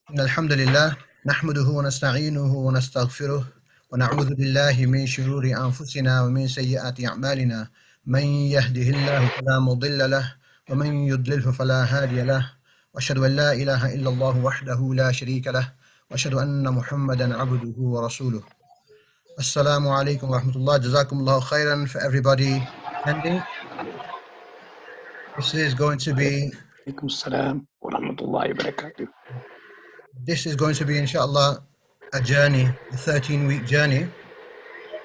إن الحمد لله نحمده ونستعينه ونستغفره ونعوذ بالله من شرور أنفسنا ومن سيئات أعمالنا من يهده الله فلا مضل له ومن يضلله فلا هادي له وأشهد أن لا إله إلا الله وحده لا شريك له وأشهد أن محمدا عبده ورسوله. Assalamu alaikum wa rahmatullah. Jazakumullahu khairan for everybody attending. This is going to be inshallah a journey, a 13-week journey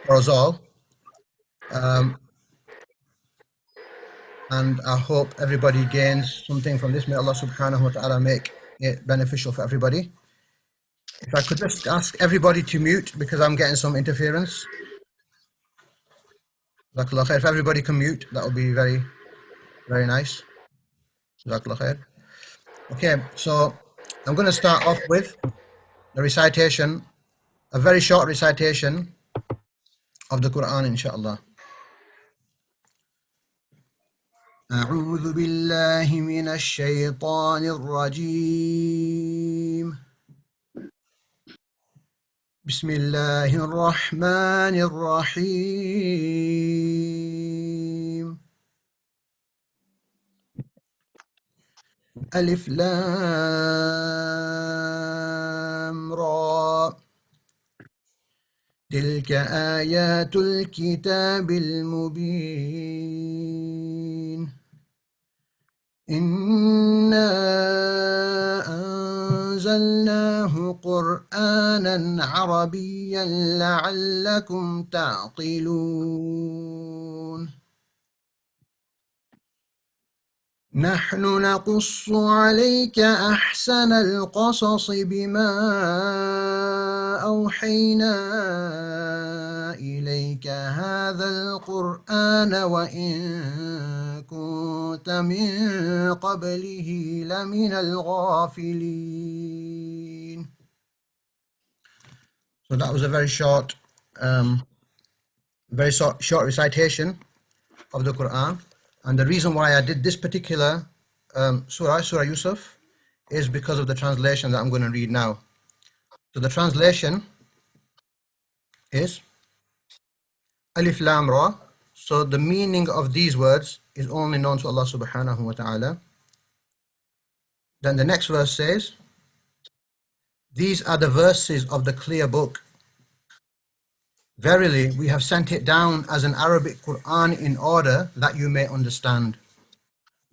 for us all. And I hope everybody gains something from this. May Allah subhanahu wa ta'ala make it beneficial for everybody. If I could just ask everybody to mute because I'm getting some interference. Jazakallah khair. If everybody can mute, that would be very, very nice. Jazakallah khair. Okay, so I'm going to start off with the recitation, a very short recitation of the Quran, inshallah. أعوذ بالله من الشيطان الرجيم بسم الله الرحمن الرحيم ألف لام را تلك آيات الكتاب المبين إنا أنزلناه قرآنا عربيا لعلكم تعقلون نحن نقص عليك أحسن القصص بما أوحينا إليك هذا القرآن وإن كنت من قبله لمن الغافلين. So that was a very short recitation of the Quran. And the reason why I did this particular Surah Yusuf, is because of the translation that I'm going to read now. So the translation is Alif Lam Ra. So the meaning of these words is only known to Allah subhanahu wa ta'ala. Then the next verse says, these are the verses of the clear book. Verily, we have sent it down as an Arabic Quran in order that you may understand.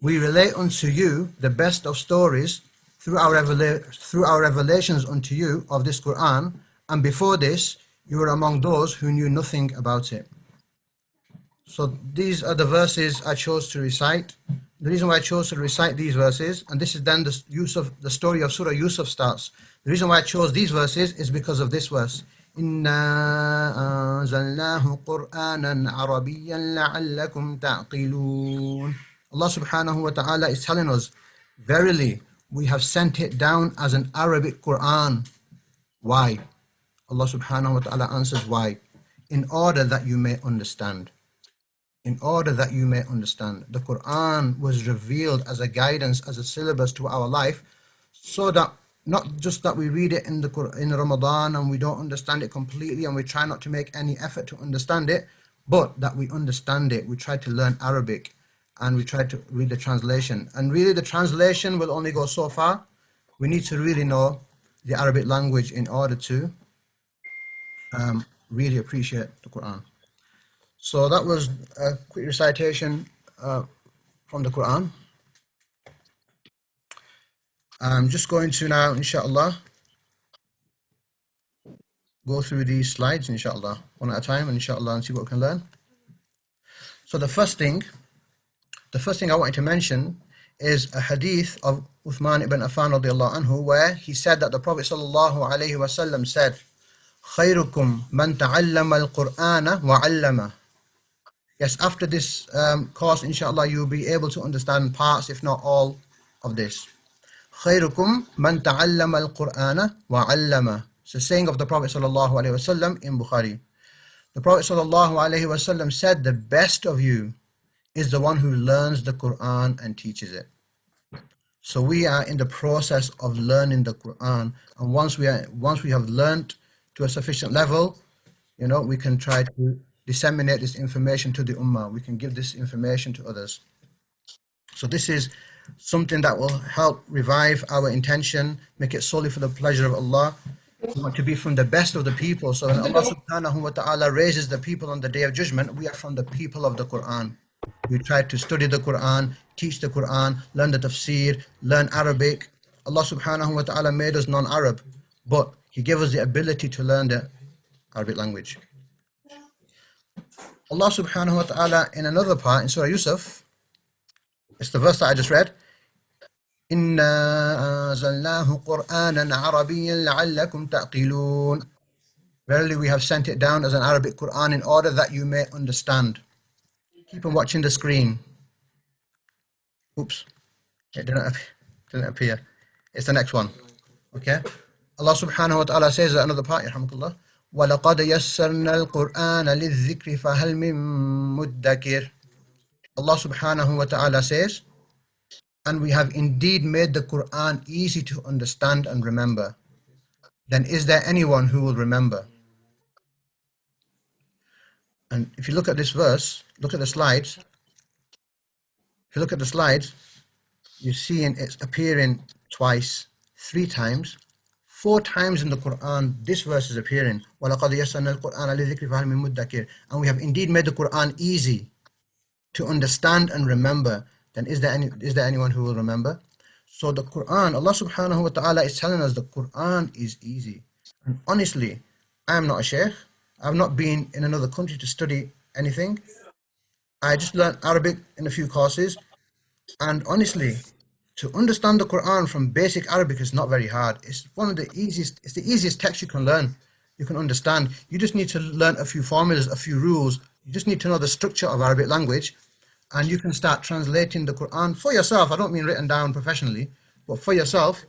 We relate unto you the best of stories through our revelations unto you of this Quran, and before this, you were among those who knew nothing about it. So these are the verses I chose to recite. The reason why I chose to recite these verses, and this is then the story of Surah Yusuf starts. The reason why I chose these verses is because of this verse. إِنَّا أَنزَلْنَاهُ قُرْآنًا عَرَبِيًّا لَعَلَّكُمْ تَعْقِلُونَ. Allah subhanahu wa ta'ala is telling us, verily, we have sent it down as an Arabic Quran. Why? Allah subhanahu wa ta'ala answers why. In order that you may understand. In order that you may understand. The Quran was revealed as a guidance, as a syllabus to our life, so that not just that we read it in Ramadan and we don't understand it completely and we try not to make any effort to understand it, but that we understand it. We try to learn Arabic and we try to read the translation. And really the translation will only go so far. We need to really know the Arabic language in order to really appreciate the Quran. So that was a quick recitation from the Quran. I'm just going to now, inshallah, go through these slides, inshallah, one at a time, inshallah, and see what we can learn. So the first thing I wanted to mention is a hadith of Uthman ibn Affan radiallahu anhu, where he said that the Prophet sallallahu alaihi wasallam said, خيركم من تعلم القرآن وعلمه. Yes, after this course, inshallah, you'll be able to understand parts, if not all, of this. خيركم من تعلم القرآن وعلمه. It's a saying of the Prophet sallallahu alaihi wasallam in Bukhari. The Prophet sallallahu alaihi wasallam said, the best of you is the one who learns the Quran and teaches it. So we are in the process of learning the Quran, and once we have learned to a sufficient level, we can try to disseminate this information to the ummah. We can give this information to others. So this is something that will help revive our intention, make it solely for the pleasure of Allah. We want to be from the best of the people. So when Allah subhanahu wa ta'ala raises the people on the day of judgment, we are from the people of the Quran. We try to study the Quran, teach the Quran, learn the tafsir, learn Arabic. Allah subhanahu wa ta'ala made us non-Arab, but He gave us the ability to learn the Arabic language. Allah subhanahu wa ta'ala in another part in Surah Yusuf, it's the verse that I just read, إِنَّا أَنزَلْنَاهُ قُرْآنًا عَرَبِيًّا لَعَلَّكُمْ تَعْقِلُونَ. Verily we have sent it down as an Arabic Quran in order that you may understand. Keep on watching the screen. Oops, it didn't appear. It's the next one. Okay. Allah subhanahu wa ta'ala says at another part, yarhamukallah, وَلَقَدْ يَسَّرْنَا الْقُرْآنَ لِلذِّكْرِ فَهَلْ مِن مُدَّكِرٍ. Allah subhanahu wa ta'ala says, and we have indeed made the Quran easy to understand and remember. Then is there anyone who will remember? And if you look at this verse, look at the slides. If you look at the slides, you're seeing it's appearing twice, 3 times, 4 times in the Quran. This verse is appearing. وَلَقَدْ يَسَّرْنَا الْقُرْآنَ لِلذِّكْرِ فَهَلْ مِن مُدَّكِرٍ. And we have indeed made the Quran easy to understand and remember. Then is there anyone who will remember? So the Quran, Allah subhanahu wa ta'ala is telling us the Quran is easy. And honestly, I am not a sheikh. I've not been in another country to study anything. I just learned Arabic in a few courses. And honestly, to understand the Quran from basic Arabic is not very hard. It's the easiest text you can learn. You can understand. You just need to learn a few formulas, a few rules. You just need to know the structure of Arabic language, and you can start translating the Quran for yourself. I don't mean written down professionally, but for yourself,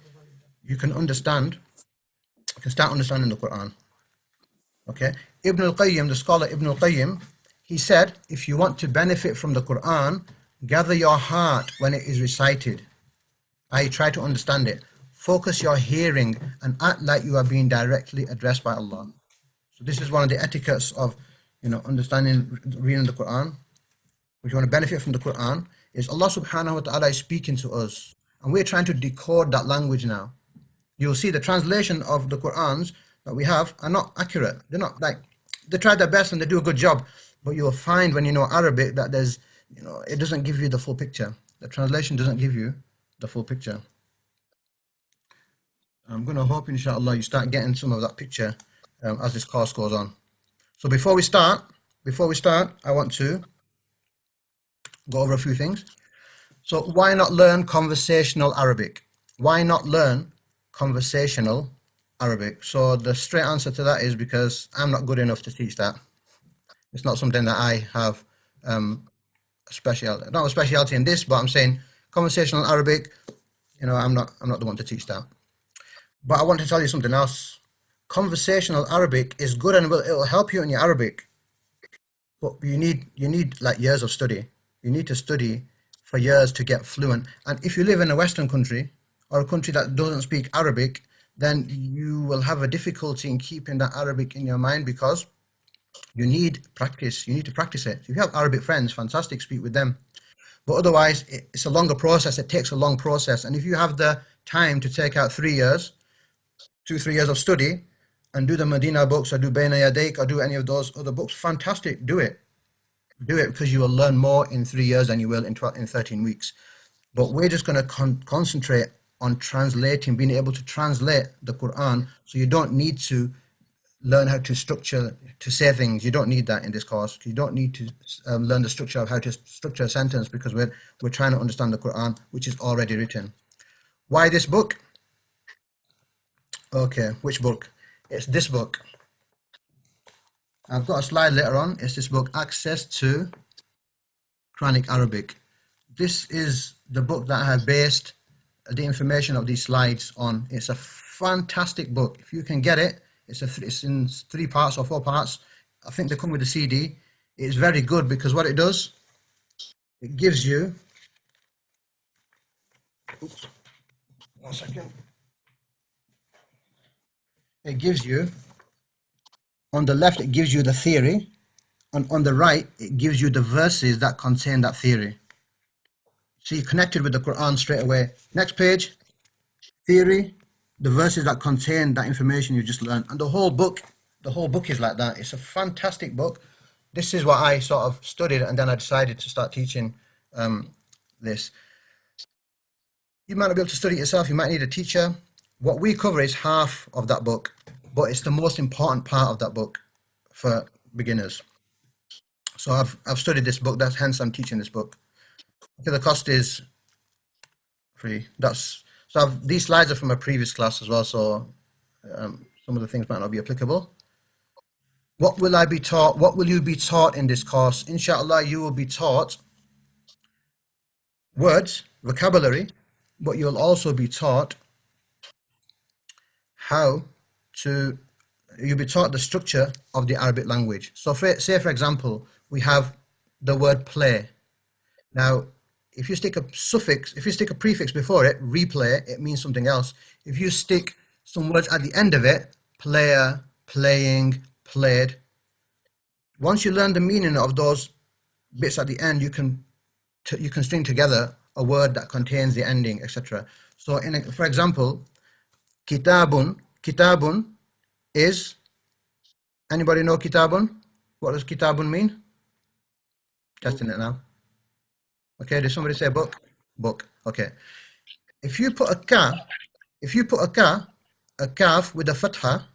you can understand. You can start understanding the Quran. Okay? Ibn al-Qayyim, the scholar Ibn al-Qayyim, he said, if you want to benefit from the Quran, gather your heart when it is recited. I try to understand it. Focus your hearing and act like you are being directly addressed by Allah. So this is one of the etiquettes of, understanding, reading the Quran. If you want to benefit from the Quran, is Allah subhanahu wa ta'ala is speaking to us. And we're trying to decode that language now. You'll see the translation of the Qurans that we have are not accurate. They're not they try their best and they do a good job. But you'll find when you know Arabic that there's, it doesn't give you the full picture. The translation doesn't give you the full picture. I'm going to hope, inshallah, you start getting some of that picture as this course goes on. So before we start, I want to go over a few things. So why not learn conversational Arabic? Why not learn conversational Arabic? So the straight answer to that is because I'm not good enough to teach that. It's not something that I have not a specialty in this, but I'm saying conversational Arabic, I'm not the one to teach that. But I want to tell you something else. Conversational Arabic is good and it will help you in your Arabic. But you need like years of study. You need to study for years to get fluent. And if you live in a Western country or a country that doesn't speak Arabic, then you will have a difficulty in keeping that Arabic in your mind because you need practice. You need to practice it. If you have Arabic friends, fantastic, speak with them. But otherwise, it's a longer process. It takes a long process. And if you have the time to take out 3 years, 2-3 years of study, and do the Medina books or do Bayna Yadayk or do any of those other books, fantastic, do it. Do it because you will learn more in 3 years than you will in 13 weeks. But we're just going to concentrate on translating, being able to translate the Quran. So you don't need to learn how to say things. You don't need that in this course. You don't need to learn the structure of how to structure a sentence because we're trying to understand the Quran, which is already written. Why this book? Okay, which book? It's this book. I've got a slide later on. It's this book, Access to Quranic Arabic. This is the book that I have based the information of these slides on. It's a fantastic book. If you can get it, it's in 3 parts or 4 parts. I think they come with a CD. It's very good because what it does, it gives you, One second. It gives you, on the left, it gives you the theory. On the right, it gives you the verses that contain that theory. So you're connected with the Quran straight away. Next page, theory, the verses that contain that information you just learned. And the whole book is like that. It's a fantastic book. This is what I sort of studied, and then I decided to start teaching this. You might not be able to study it yourself. You might need a teacher. What we cover is half of that book, but it's the most important part of that book for beginners. So I've studied this book. That's hence I'm teaching this book. Okay, the cost is free. These slides are from a previous class as well. So some of the things might not be applicable. What will I be taught? What will you be taught in this course? Inshallah, you will be taught words, vocabulary, but you'll also be taught you'll be taught the structure of the Arabic language. So say for example, we have the word play. Now, if you stick a prefix before it, replay, it means something else. If you stick some words at the end of it, player, playing, played, once you learn the meaning of those bits at the end, you can string together a word that contains the ending, etc. So for example, kitabun is, anybody know kitabun? What does kitabun mean? Testing it now. Okay, did somebody say book? Book. Okay. If you put a kaf with a fatha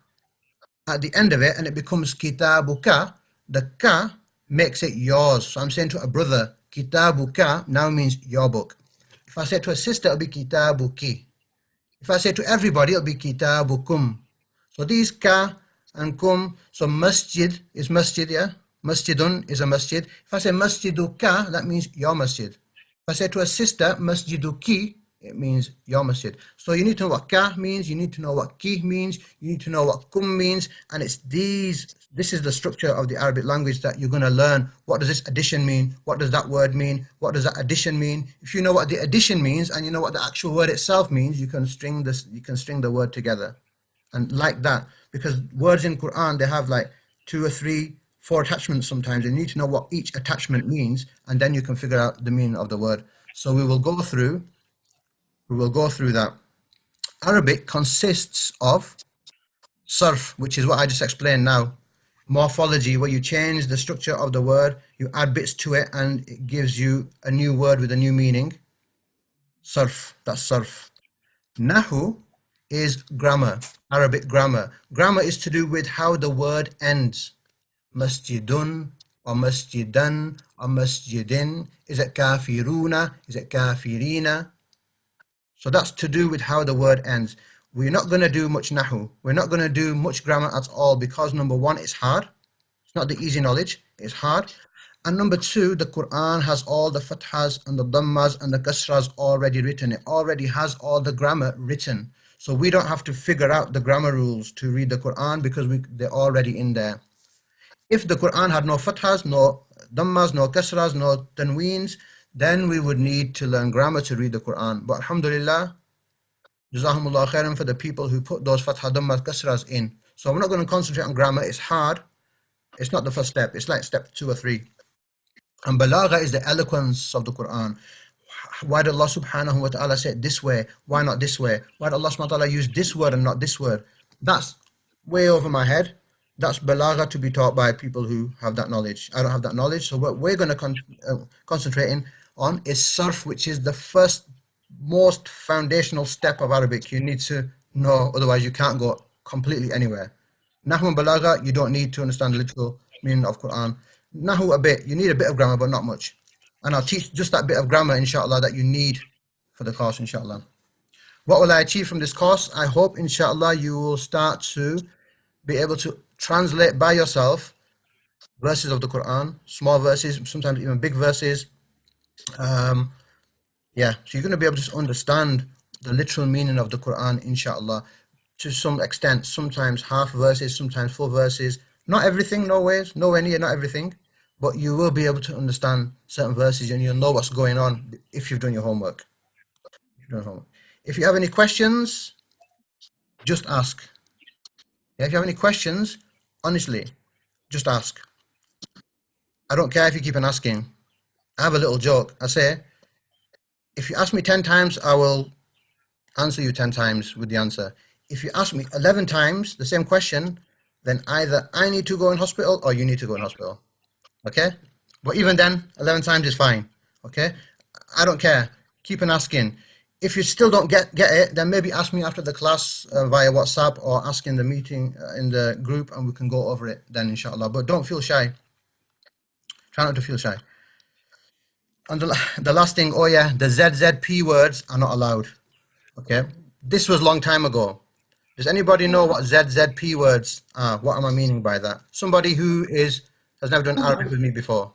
at the end of it, and it becomes kitabuka, the ka makes it yours. So I'm saying to a brother, kitabuka now means your book. If I say to a sister, it'll be kitabuki. If I say to everybody, it'll be kitabukum. So these ka and kum, so masjid is masjid, yeah? Masjidun is a masjid. If I say masjiduka, that means your masjid. If I say to a sister, masjiduki, it means your masjid. So you need to know what ka means, you need to know what ki means, you need to know what kum means, and this is the structure of the Arabic language that you're going to learn. What does this addition mean? What does that word mean? What does that addition mean? If you know what the addition means and you know what the actual word itself means, you can string the word together. And like that, because words in Quran, they have like 2 or 3, 4 attachments sometimes. You need to know what each attachment means, and then you can figure out the meaning of the word. So we will go through that. Arabic consists of sarf, which is what I just explained now. Morphology, where you change the structure of the word, you add bits to it, and it gives you a new word with a new meaning. Sarf, that's sarf. Nahu is grammar, Arabic grammar. Grammar is to do with how the word ends. Masjidun or masjidan or masjidin. Is it kafiruna? Is it kafirina? So that's to do with how the word ends. We're not going to do much nahu. We're not going to do much grammar at all because number one, it's hard. It's not the easy knowledge. It's hard. And number two, the Quran has all the fathas and the dhammas and the kasras already written. It already has all the grammar written. So we don't have to figure out the grammar rules to read the Quran because they're already in there. If the Quran had no fathas, no dhammas, no kasras, no tanweens, then we would need to learn grammar to read the Quran. But alhamdulillah, Jazakumullah khairan for the people who put those fatha, dhammas, kasras in. So we're not going to concentrate on grammar. It's hard. It's not the first step. It's like step 2 or 3. And balagha is the eloquence of the Quran. Why did Allah subhanahu wa ta'ala say it this way? Why not this way? Why did Allah subhanahu wa ta'ala use this word and not this word? That's way over my head. That's balagha to be taught by people who have that knowledge. I don't have that knowledge. So what we're going to concentrate on is sarf, which is the first most foundational step of Arabic. You need to know, otherwise you can't go completely anywhere. Nahu and balagha, you don't need to understand the literal meaning of Quran. Nahu a bit, you need a bit of grammar, but not much. And I'll teach just that bit of grammar, inshallah, that you need for the course, inshallah. What will I achieve from this course? I hope, inshallah, you will start to be able to translate by yourself verses of the Quran, small verses, sometimes even big verses. Yeah, so you're going to be able to understand the literal meaning of the Quran, inshallah, to some extent, sometimes half verses, sometimes full verses. Not everything, no ways, nowhere near, not everything. But you will be able to understand certain verses and you'll know what's going on if you've done your homework. If you have any questions, just ask. Yeah, if you have any questions, honestly, just ask. I don't care if you keep on asking. I have a little joke. I say, if you ask me 10 times, I will answer you 10 times with the answer. If you ask me 11 times the same question, then either I need to go in hospital or you need to go in hospital. Okay? But even then, 11 times is fine. Okay? I don't care. Keep on asking. If you still don't get it, then maybe ask me after the class via WhatsApp or ask in the meeting in the group and we can go over it then, inshallah. But don't feel shy. Try not to feel shy. And the last thing, oh yeah, the ZZP words are not allowed. Okay? This was a long time ago. Does anybody know what ZZP words are? What am I meaning by that? Somebody who has never done Arabic with me before.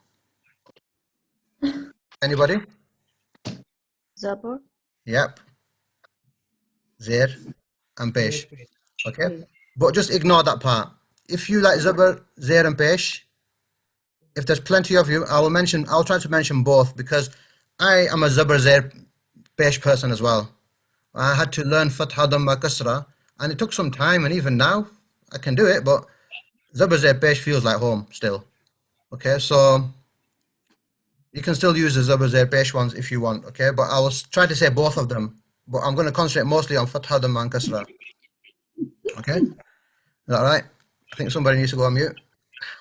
Anybody? Zabur. Yep. Zair and Pesh. Okay? But just ignore that part. If you like Zabur, Zair and Pesh, if there's plenty of you, I'll try to mention both because I am a Zabur, Zair, Pesh person as well. I had to learn Fatha, Dhamma, Kasra, and it took some time, and even now I can do it, but Zabur, Zair, Pesh feels like home still. Okay, so you can still use the Zabur, Zair, Pesh ones if you want, okay? But I will try to say both of them, but I'm going to concentrate mostly on Fatha, Dhamma, and Kasra. Okay? Is that all right? I think somebody needs to go on mute.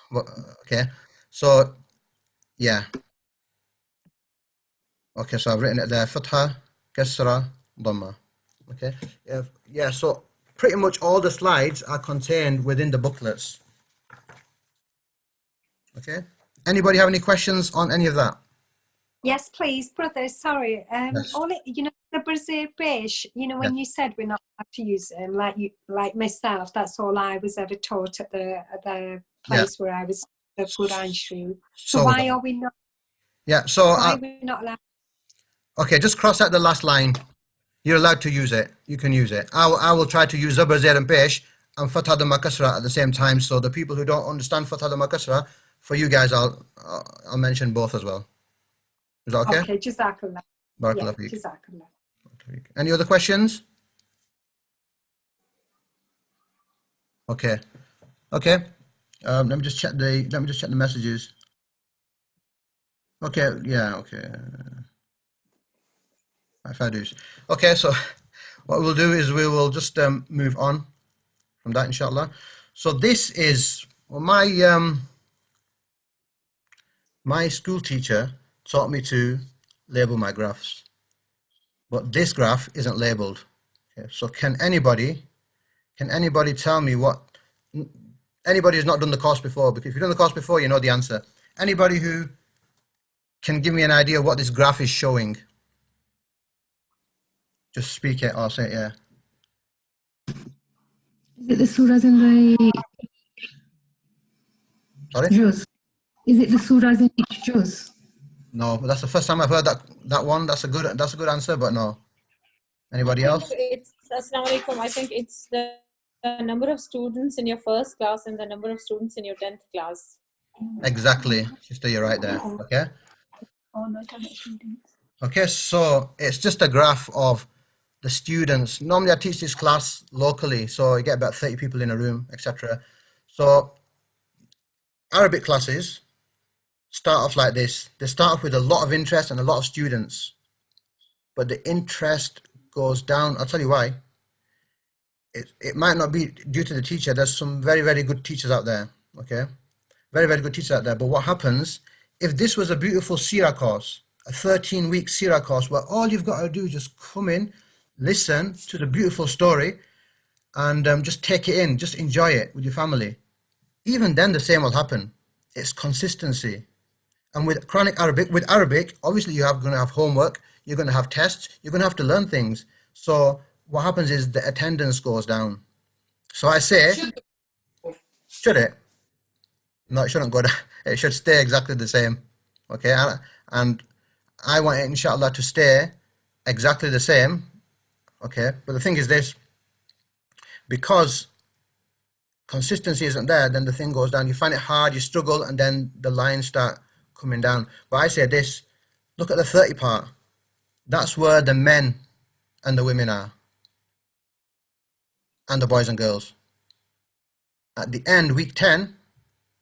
But, okay, so yeah. Okay, so I've written it there. Fatha, Kasra, Dhamma. Okay, yeah, so pretty much all the slides are contained within the booklets. Okay, anybody have any questions on any of that? Yes, please, brother. Sorry. Yes. All it, the Brazil Beige, when you said we're not allowed to use them, like myself, that's all I was ever taught at the place where I was the Quran Shri. So why are we not? Yeah, so why are we not allowed? Okay, just cross out the last line. You're allowed to use it. You can use it. I will try to use Zabr, Zair and Pesh and Fatha Dhamma Kasra at the same time. So the people who don't understand Fatha Dhamma Kasra, for you guys, I'll mention both as well. Is that okay? Okay, Jazakallah. Barakallah Yeah, feek. Jazakallah. Any other questions? Okay. Okay. Let me just check the messages. Okay. Yeah. Okay. Okay. So what we'll do is we will just move on from that, inshallah. So this is my school teacher taught me to label my graphs, but this graph isn't labeled. Okay, so can anybody tell me what? Anybody who's not done the course before, because if you've done the course before, you know the answer. Anybody who can give me an idea what this graph is showing? Just speak it or say it, yeah. Is it the surahs in the juz? Is it the surahs in each juz? No, but that's the first time I've heard that one. That's a good answer, but no. Anybody else? Assalamu alaikum. I think it's the number of students in your first class and the number of students in your 10th class. Exactly, sister, you're right there. Okay. Okay, so it's just a graph of the students. Normally I teach this class locally, so you get about 30 people in a room, etc. So Arabic classes start off like this. They start off with a lot of interest and a lot of students, but the interest goes down. I'll tell you why. It might not be due to the teacher. There's some very, very good teachers out there, okay? Very, very good teachers out there. But what happens, if this was a beautiful Sirah course, a 13-week Sirah course, where all you've got to do is just come in, listen to the beautiful story, and just take it in, just enjoy it with your family. Even then, the same will happen. It's consistency. And with Quranic Arabic, obviously you're going to have homework, you're going to have tests, you're going to have to learn things. So what happens is the attendance goes down. So I say, should it? No, it shouldn't go down. It should stay exactly the same. Okay, and I want it, inshallah, to stay exactly the same. Okay, but the thing is this, because consistency isn't there, then the thing goes down. You find it hard, you struggle, and then the lines start coming down. But I say this, look at the 30 part. That's where the men and the women are, and the boys and girls. At the end, week 10,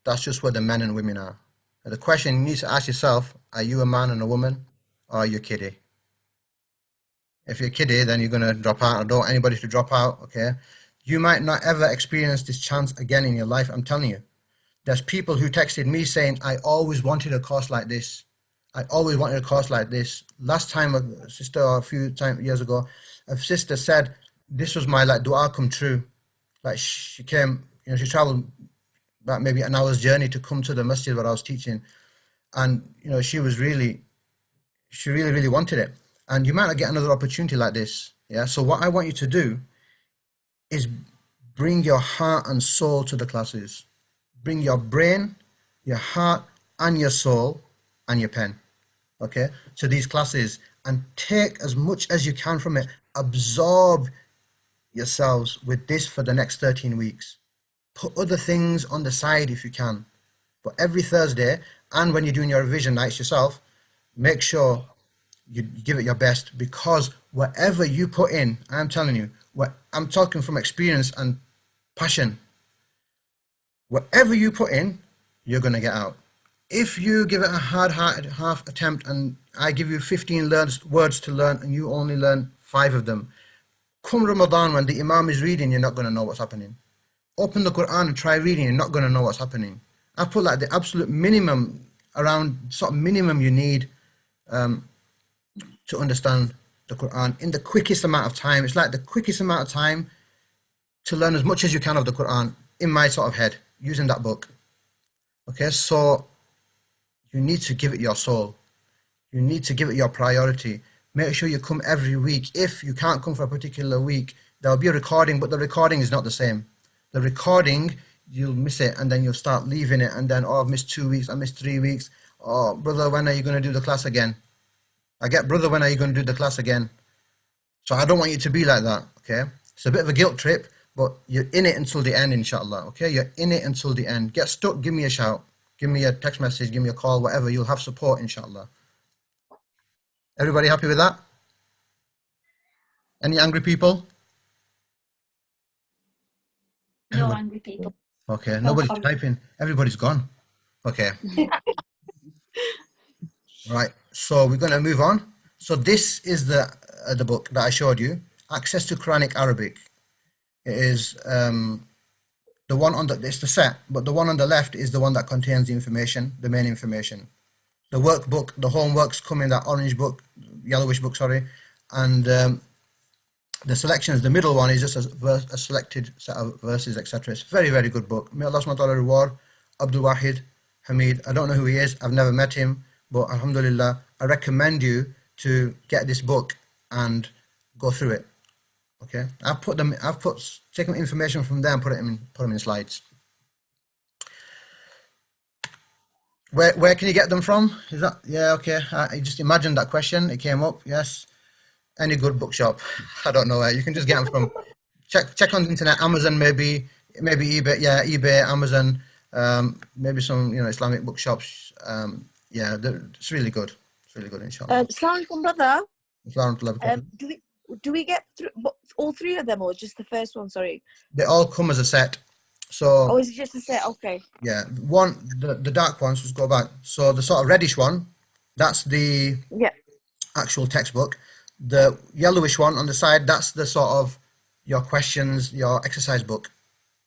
that's just where the men and women are. And the question you need to ask yourself, are you a man and a woman, or are you a kiddie? If you're a kiddie, then you're going to drop out. I don't want anybody to drop out, okay? You might not ever experience this chance again in your life, I'm telling you. There's people who texted me saying, I always wanted a course like this. I always wanted a course like this. Last time, a sister, a few years ago, a sister said, this was my like dua come true. Like she came, you know, she traveled about maybe an hour's journey to come to the masjid where I was teaching. And, you know, she really wanted it. And you might not get another opportunity like this. Yeah. So what I want you to do is bring your heart and soul to the classes. Bring your brain, your heart, and your soul, and your pen, okay, to these classes, and take as much as you can from it. Absorb yourselves with this for the next 13 weeks. Put other things on the side if you can. But every Thursday, and when you're doing your revision nights yourself, make sure you give it your best, because whatever you put in, I'm telling you, I'm talking from experience and passion. Whatever you put in, you're going to get out. If you give it a hard-hearted half attempt and I give you 15 words to learn and you only learn 5 of them, come Ramadan, when the imam is reading, you're not going to know what's happening. Open the Quran and try reading, you're not going to know what's happening. I put like the absolute minimum, around sort of minimum you need to understand the Quran in the quickest amount of time. It's like the quickest amount of time to learn as much as you can of the Quran in my sort of head, using that book. Okay, so you need to give it your soul. You need to give it your priority. Make sure you come every week. If you can't come for a particular week, there'll be a recording, but the recording is not the same. The recording, you'll miss it, and then you'll start leaving it, and then, oh, I've missed 2 weeks, I missed 3 weeks. Oh, brother, when are you going to do the class again? I get, brother, when are you going to do the class again? So I don't want you to be like that, okay? It's a bit of a guilt trip, but you're in it until the end, inshallah, okay? You're in it until the end. Get stuck, give me a shout. Give me a text message, give me a call, whatever. You'll have support, inshallah. Everybody happy with that? Any angry people? No angry people. Okay, nobody's typing. Everybody's gone. Okay. Right, so we're going to move on. So this is the book that I showed you, Access to Quranic Arabic. It is the one on the, it's the set, but the one on the left is the one that contains the information, the main information. The workbook, the homeworks come in that orange book, yellowish book, sorry, and the selections, the middle one is just a selected set of verses, etc. It's a very, very good book. May Allah SWT reward Abdul Wahid Hamid. I don't know who he is, I've never met him, but alhamdulillah, I recommend you to get this book and go through it. Okay, I've taken information from there and put them in slides. Where can you get them from? Is that, yeah, okay. I just imagined that question. It came up. Yes. Any good bookshop? I don't know where. You can just get them from. Check on the internet. Amazon, maybe eBay. Yeah, eBay, Amazon. Maybe some Islamic bookshops. Yeah, it's really good. It's really good, inshallah. Assalamu alaikum, brother. Assalamu Do we get all 3 of them, or just the first one? Sorry. They all come as a set. So. Oh, is it just a set? Okay. Yeah, the dark ones. Let's go back. So the sort of reddish one, that's the actual textbook. The yellowish one on the side, that's the sort of your questions, your exercise book.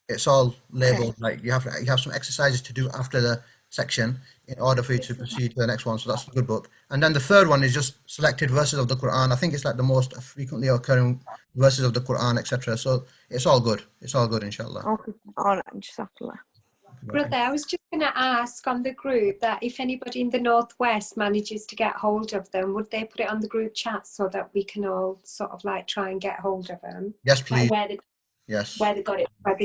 It's all labeled like you have some exercises to do after the section in order for you to proceed to the next one. So that's a good book. And then the third one is just selected verses of the Quran. I think it's like the most frequently occurring verses of the Quran, etc. So it's all good. It's all good, inshallah. Okay. All right. Jazakallah. Brother, I was just going to ask on the group that if anybody in the Northwest manages to get hold of them, would they put it on the group chat so that we can all sort of like try and get hold of them? Yes, please. Like where they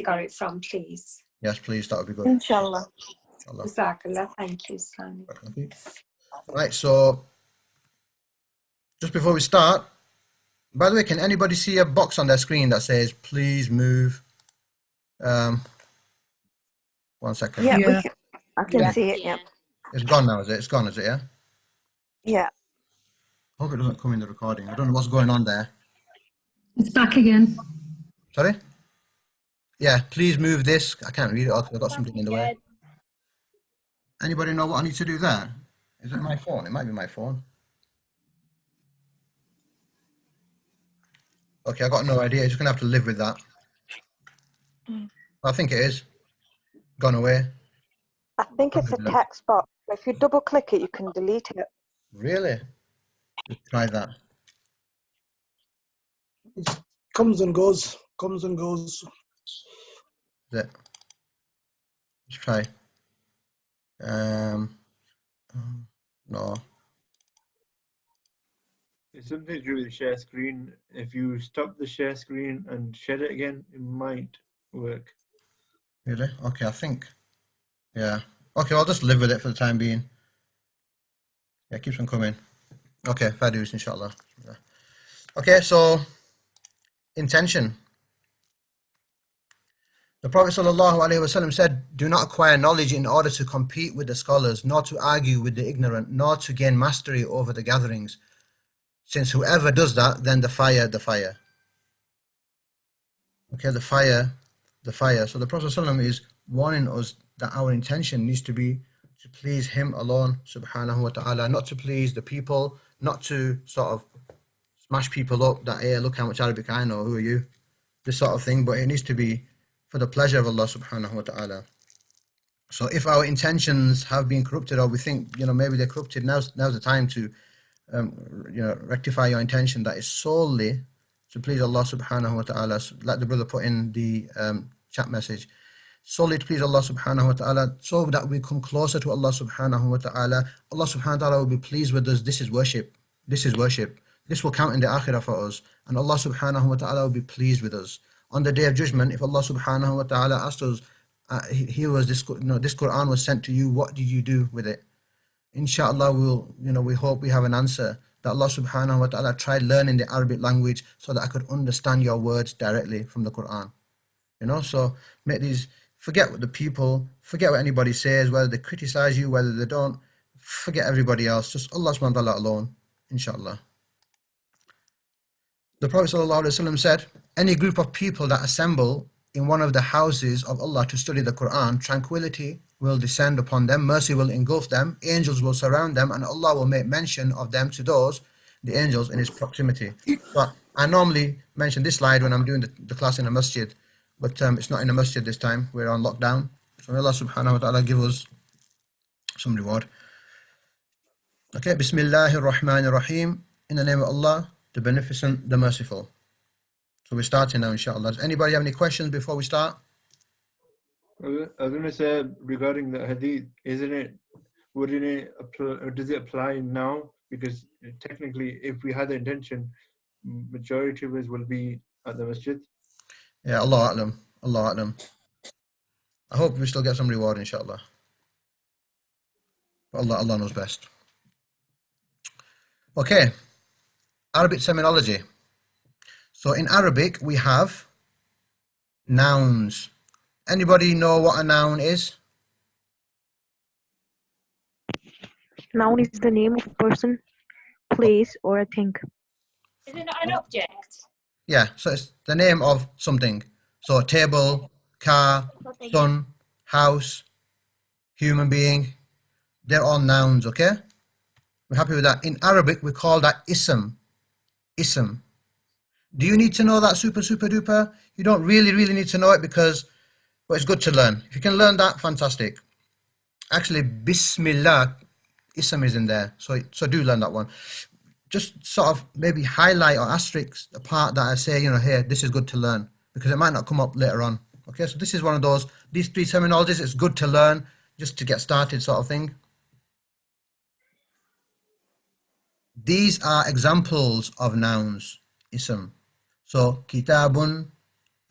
got it from, please. Yes, please. That would be good. Inshallah. Jazakallah. Thank you, Sani. Right, so just before we start, by the way, can anybody see a box on their screen that says please move? 1 second. Yeah, I can see it. Yeah. It's gone now, is it? It's gone, is it? Yeah. Yeah. I hope it doesn't come in the recording. I don't know what's going on there. It's back again. Sorry? Yeah, please move this. I can't read it all because I've got something in the way. Anybody know what I need to do there? Is it my phone? It might be my phone. Okay, I've got no idea. You're just going to have to live with that. I think it is. Gone away. I think it's a text box. If you double click it, you can delete it. Really? Let's try that. It comes and goes, comes and goes. Is it? Let's try. No. It's something to do with the share screen. If you stop the share screen and share it again, it might work. Really? Okay, I think. Yeah. Okay, I'll just live with it for the time being. Yeah, it keeps on coming. Okay, fair dues, inshallah. Okay, so intention. The Prophet ﷺ said, do not acquire knowledge in order to compete with the scholars, nor to argue with the ignorant, nor to gain mastery over the gatherings. Since whoever does that, then the fire. Okay, the fire. So the Prophet ﷺ is warning us that our intention needs to be to please him alone, subhanahu wa ta'ala, not to please the people, not to sort of smash people up that, hey, look how much Arabic I know, who are you? This sort of thing, but it needs to be for the pleasure of Allah subhanahu wa ta'ala. So if our intentions have been corrupted, or we think, maybe they're corrupted, now's the time to, rectify your intention that is solely to please Allah subhanahu wa ta'ala, like the brother put in the chat message, solely to please Allah subhanahu wa ta'ala, so that we come closer to Allah subhanahu wa ta'ala. Allah subhanahu wa ta'ala will be pleased with us. This is worship. This will count in the akhirah for us, and Allah subhanahu wa ta'ala will be pleased with us. On the day of judgment, if Allah subhanahu wa ta'ala asked us, this Quran was sent to you, what did you do with it? Inshallah, we hope we have an answer that Allah subhanahu wa ta'ala tried learning the Arabic language so that I could understand your words directly from the Quran. So forget what the people, forget what anybody says, whether they criticize you, whether they don't, forget everybody else, just Allah subhanahu wa ta'ala alone, inshallah. The Prophet ﷺ said, any group of people that assemble in one of the houses of Allah to study the Quran, tranquility will descend upon them, mercy will engulf them, angels will surround them, and Allah will make mention of them to those, the angels, in his proximity. But I normally mention this slide when I'm doing the class in a masjid, but it's not in a masjid this time, we're on lockdown. So may Allah subhanahu wa ta'ala give us some reward. Okay, Bismillahir Rahmanir Rahim. In the name of Allah, the Beneficent, the Merciful. So we're starting now, inshallah. Does anybody have any questions before we start? I was going to say regarding the hadith, does it apply now? Because technically, if we had the intention, majority of us will be at the masjid. Yeah, Allah A'lam. I hope we still get some reward, inshallah. But Allah knows best. Okay, Arabic terminology. So in Arabic, we have nouns. Anybody know what a noun is? Noun is the name of a person, place, or a thing. Is it not an object? Yeah, so it's the name of something. So table, car, sun, house, human being, they're all nouns, okay? We're happy with that. In Arabic, we call that ism. Ism. Do you need to know that super duper? You don't really need to know it because, well, it's good to learn. If you can learn that, fantastic. Actually, Bismillah, ism is in there, so do learn that one. Just sort of maybe highlight or asterisk the part that I say, here, this is good to learn, because it might not come up later on. Okay, so this is one of those, these three terminologies, it's good to learn, just to get started sort of thing. These are examples of nouns, ism. So, kitabun,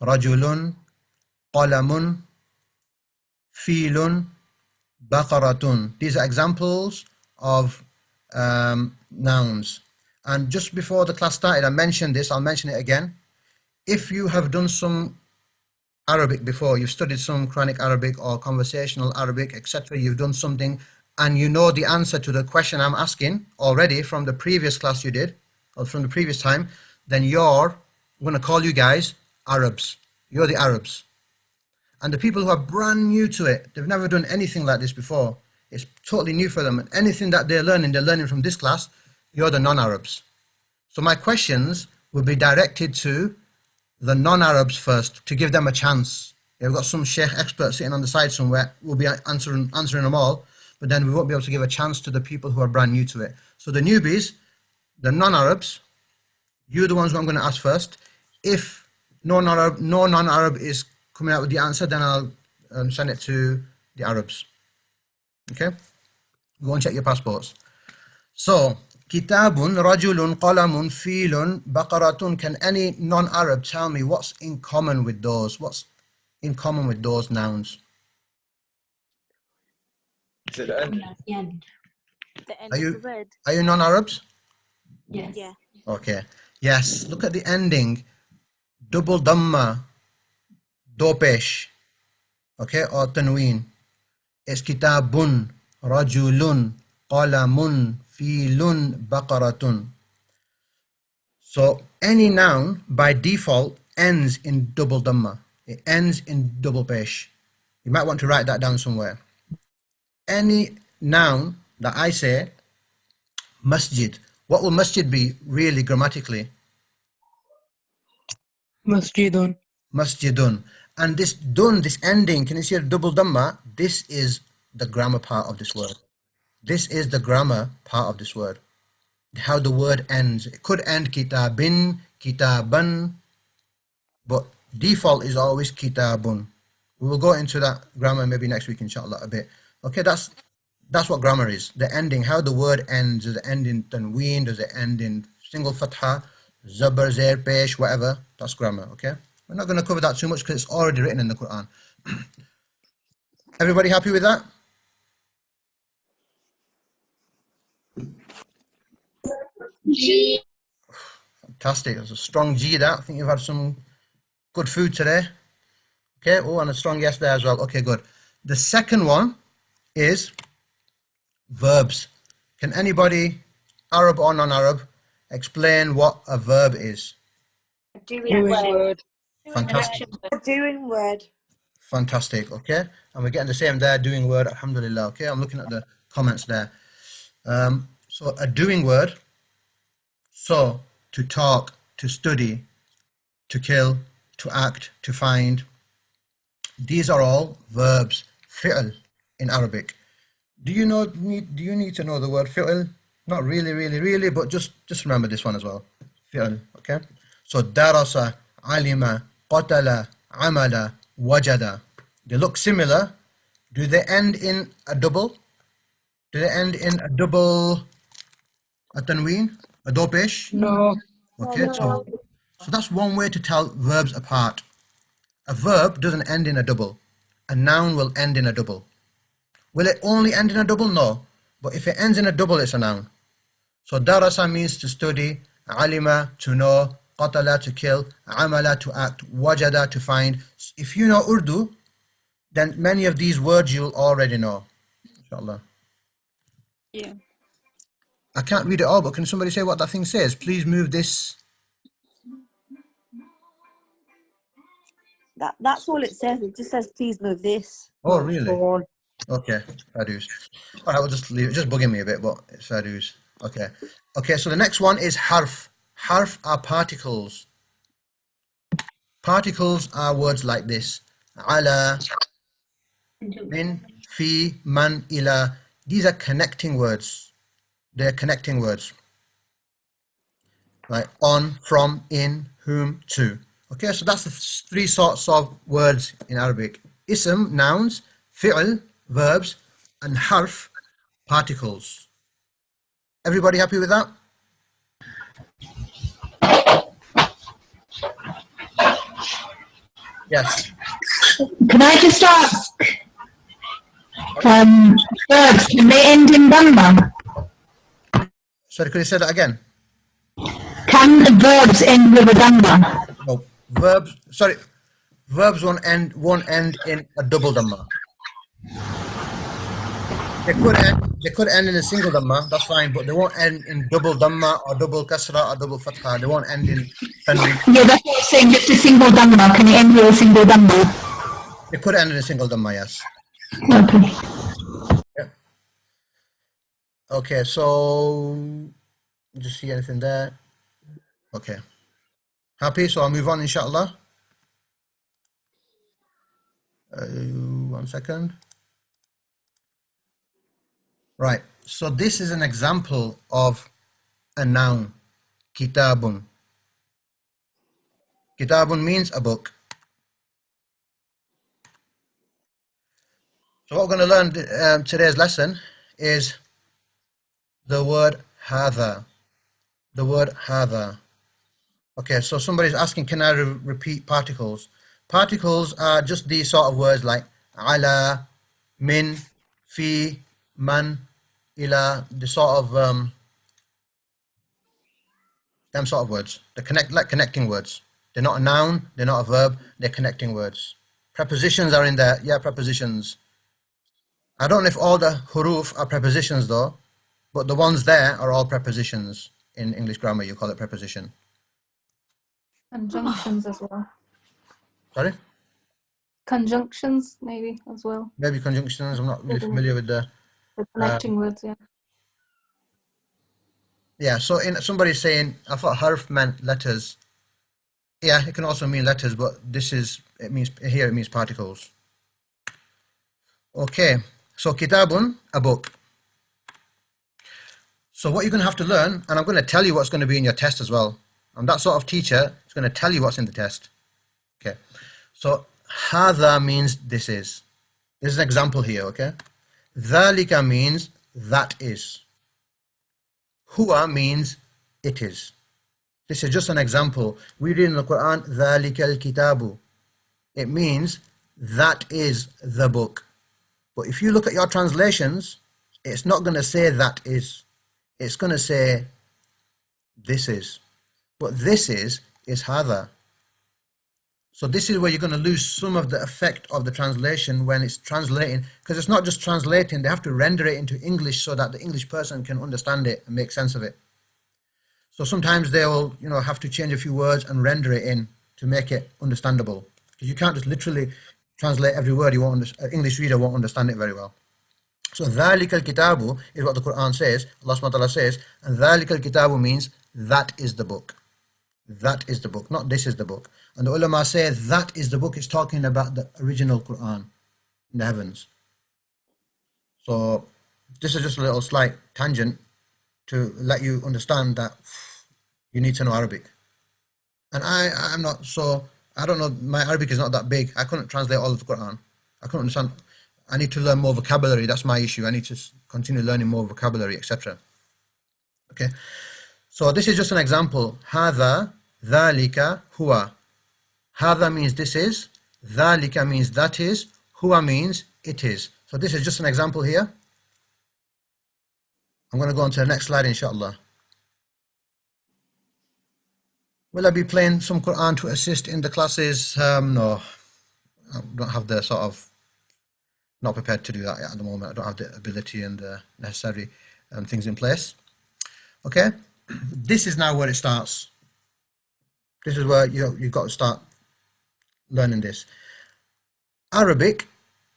rajulun, qalamun, filun, baqaratun. These are examples of nouns. And just before the class started, I mentioned this, I'll mention it again. If you have done some Arabic before, you've studied some Quranic Arabic or conversational Arabic, etc., you've done something, and you know the answer to the question I'm asking already from the previous class you did, or from the previous time, then your I'm going to call you guys Arabs. You're the Arabs. And the people who are brand new to it, they've never done anything like this before. It's totally new for them. And anything that they're learning from this class, you're the non-Arabs. So my questions will be directed to the non-Arabs first, to give them a chance. We've got some Sheikh experts sitting on the side somewhere. We'll be answering them all, but then we won't be able to give a chance to the people who are brand new to it. So the newbies, the non-Arabs, you're the ones who I'm going to ask first. If no non-Arab is coming out with the answer, then I'll send it to the Arabs. Okay? Go and check your passports. So, Kitabun, Rajulun, Qalamun, Filun, Baqaratun. Can any non-Arab tell me what's in common with those? What's in common with those nouns? The end Are you of the word. Are you non-Arabs? Yes. Yeah. Okay. Yes. Look at the ending. Double dhamma, do pesh. Okay, or tanween. It's kitabun, rajulun, qalamun, filun, baqaratun. So any noun by default ends in double dhamma. It ends in double pesh. You might want to write that down somewhere. Any noun that I say, masjid. What will masjid be really grammatically? Masjidun. Masjidun. And this dun, this ending, can you see a double dhamma? This is the grammar part of this word. This is the grammar part of this word. How the word ends. It could end kitabin, kitaban, but default is always kitabun. We will go into that grammar maybe next week, inshallah, a bit. Okay, that's what grammar is. The ending, how the word ends. Does it end in tanween? Does it end in single fatha, zabar, zair, pesh, whatever? That's grammar, okay? We're not going to cover that too much because it's already written in the Quran. Everybody happy with that? G. Fantastic. That's a strong G, that. I think you've had some good food today. Okay, oh, and a strong yes there as well. Okay, good. The second one is verbs. Can anybody, Arab or non-Arab, explain what a verb is? Doing word. Fantastic. Doing word. Fantastic, okay? And we're getting the same there, doing word, alhamdulillah, okay? I'm looking at the comments there. So a doing word, so, to talk, to study, to kill, to act, to find. These are all verbs, fi'l in Arabic. Do you need to know the word fi'l? Not really, but just remember this one as well. Fi'l, okay? So darasa, alima, qatala, amala, wajada. They look similar. Do they end in a double? Do they end in a double, a tanween, a do pesh? No. Okay, so that's one way to tell verbs apart. A verb doesn't end in a double. A noun will end in a double. Will it only end in a double? No. But if it ends in a double, it's a noun. So darasa means to study, alima to know, qatala to kill, amala to act, wajada to find. If you know Urdu, then many of these words you'll already know. Inshallah. Yeah. I can't read it all, but can somebody say what that thing says? Please move this. That's all it says. It just says, please move this. Oh, really? Okay, fair dues. All right, we'll just leave it. Just bugging me a bit, but it's fair dues. Okay. Okay, so the next one is harf. Harf are particles. Particles are words like this. Ala, min, fi, man, ila. These are connecting words. They're connecting words. Right, on, from, in, whom, to. Okay, so that's the three sorts of words in Arabic. Ism, nouns, fi'l, verbs, and harf, particles. Everybody happy with that? Yes. Can I just ask, verbs, can they end in dhamma? Sorry, could you say that again? Can the verbs end with a dhamma? No, verbs won't end in a double dhamma. They could end in a single dhamma, that's fine, but they won't end in double dhamma or double kasra or double fatha. They won't end in tanween. Yeah, that's what I'm saying, just a single dhamma. Can it end with a single dhamma? They could end in a single dhamma, yes. Okay. Yeah. Okay, so just see anything there? Okay. Happy? So I'll move on, inshallah. 1 second. Right. So this is an example of a noun. Kitabun. Kitabun means a book. So what we're going to learn today's lesson is the word hadha. The word hadha. Okay, so somebody's asking, can I repeat particles? Particles are just these sort of words like ala, min, fi, man, ila, the sort of them sort of words. They're like connecting words. They're not a noun, they're not a verb, they're connecting words. Prepositions are in there. Yeah, prepositions. I don't know if all the huruf are prepositions though, but the ones there are all prepositions. In English grammar, you call it preposition. Conjunctions as well. Sorry? Conjunctions maybe as well. Maybe conjunctions. I'm not really familiar with the connecting words, yeah. Yeah, so somebody's saying, I thought harf meant letters. Yeah, it can also mean letters, but it means particles. Okay, so kitabun, a book. So what you're going to have to learn, and I'm going to tell you what's going to be in your test as well. I'm that sort of teacher who's going to tell you what's in the test. Okay, so hadha means this is. There's an example here, okay? Dhalika means that is. Huwa means it is. This is just an example. We read in the Quran, ذَلِكَ الْكِتَابُ. It means that is the book. But if you look at your translations, it's not going to say that is. It's going to say this is. But this is hadha. So this is where you're going to lose some of the effect of the translation when it's translating, because it's not just translating, they have to render it into English so that the English person can understand it and make sense of it. So sometimes they will, have to change a few words and render it in to make it understandable. Because you can't just literally translate every word. An English reader won't understand it very well. So ذَلِكَ الْكِتَابُ is what the Quran says. Allah subhanahu wa ta'ala says, and ذَلِكَ الْكِتَابُ means that is the book. That is the book, not this is the book. And the ulama say that is the book is talking about the original Quran in the heavens. So this is just a little slight tangent to let you understand that you need to know Arabic. And I'm not so, I don't know, my Arabic is not that big. I couldn't translate all of the Quran. I couldn't understand. I need to learn more vocabulary. That's my issue. I need to continue learning more vocabulary, etc. Okay. So this is just an example. Hadha, dhalika, huwa. Hadha means this is. Dhalika means that is. Huwa means it is. So this is just an example here. I'm going to go on to the next slide, inshallah. Will I be playing some Quran to assist in the classes? No. I don't have the sort of, not prepared to do that at the moment. I don't have the ability and the necessary things in place. Okay. This is now where it starts. This is where you've got to start learning this. Arabic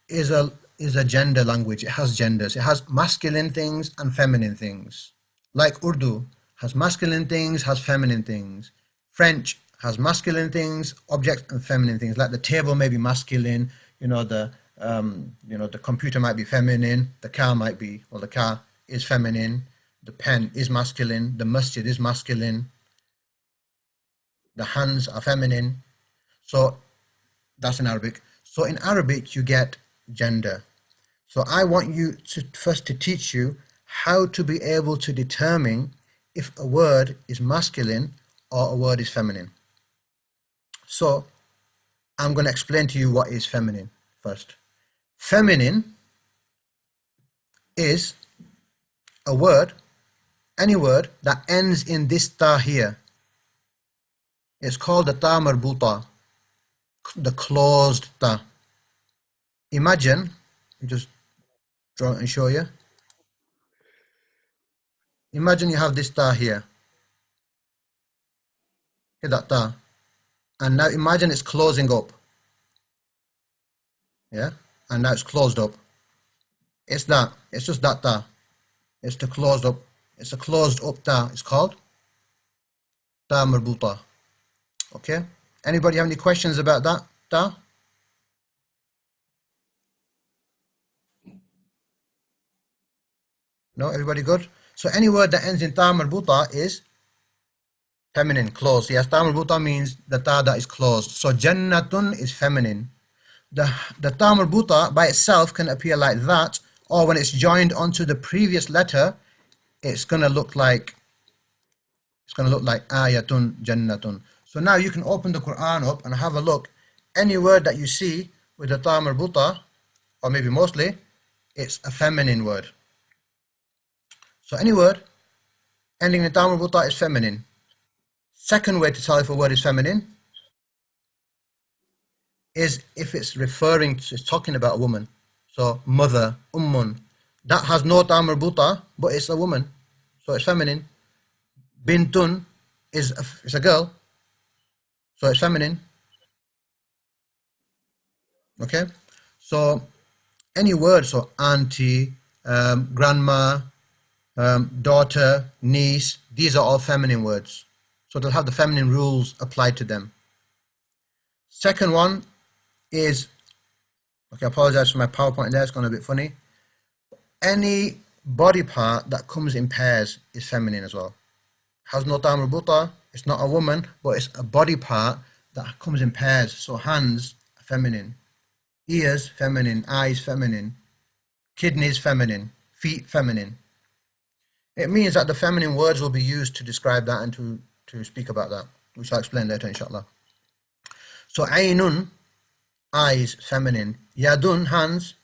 is a gender language. It has genders. It has masculine things and feminine things. Like Urdu has masculine things, has feminine things. French has masculine things, objects, and feminine things. Like the table may be masculine. The computer might be feminine. The car might be, well, the car is feminine. The pen is masculine. The masjid is masculine. The hands are feminine. So that's in Arabic. So in Arabic, you get gender. So I want you to first to teach you how to be able to determine if a word is masculine or a word is feminine. So I'm going to explain to you what is feminine first. Feminine is a word, any word that ends in this ta here. It's called the ta marbuta, the closed ta. Imagine, let me just draw it and show you. Imagine you have this ta here. Hit that ta. And now imagine it's closing up. Yeah? And now it's closed up. It's that. It's just that ta. It's the closed up. It's a closed up ta. It's called ta marbuta. Okay? Anybody have any questions about that ta? No? Everybody good? So any word that ends in ta marbuta is feminine, closed. Yes, ta marbuta means the ta that is closed. So jannatun is feminine. The ta marbuta by itself can appear like that, or when it's joined onto the previous letter, it's gonna look like ayatun jannatun. So now you can open the Quran up and have a look. Any word that you see with the ta marbuta, or maybe mostly, it's a feminine word. So any word ending in ta marbuta is feminine. Second way to tell if a word is feminine is if it's it's talking about a woman. So mother, ummun, that has no ta marbuta, but it's a woman, so it's feminine. Bintun is a girl, so it's feminine. Okay, so any word, so auntie, grandma, daughter, niece, these are all feminine words, so they'll have the feminine rules applied to them. Second one is, okay, I apologize for my PowerPoint there, it's gone a bit funny. Any body part that comes in pairs is feminine as well. Has no ta marbuta, it's not a woman, but it's a body part that comes in pairs. So hands, feminine. Ears, feminine. Eyes, feminine. Kidneys, feminine. Feet, feminine. It means that the feminine words will be used to describe that and to speak about that, which I'll explain later, inshallah. So aynun, eyes, feminine. Yadun, hands,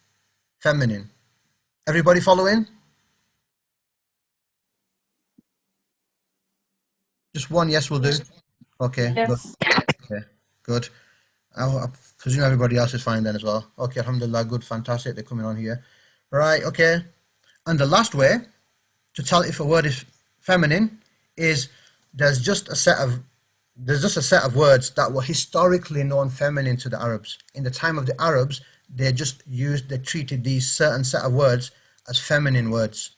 feminine. Everybody following? Just one yes will do. Okay, Yes. Okay, good. I presume everybody else is fine then as well. Okay, alhamdulillah, good, fantastic. They're coming on here. Right, okay. And the last way to tell if a word is feminine is there's just a set of words that were historically known feminine to the Arabs. In the time of the Arabs, they treated these certain set of words as feminine words.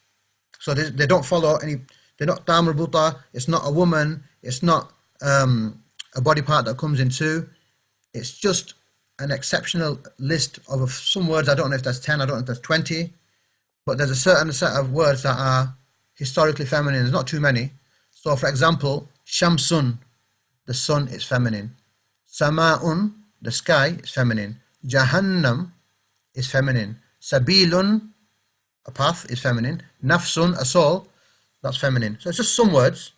So they don't follow any, they're not ta marbuta, it's not a woman, it's not a body part that comes in two. It's just an exceptional list of some words. I don't know if that's 10, I don't know if that's 20, but there's a certain set of words that are historically feminine. There's not too many. So for example, shamsun, the sun, is feminine. Sama'un, the sky, is feminine. Jahannam is feminine. Sabilun, a path, is feminine. Nafsun, a soul, that's feminine. So it's just some words,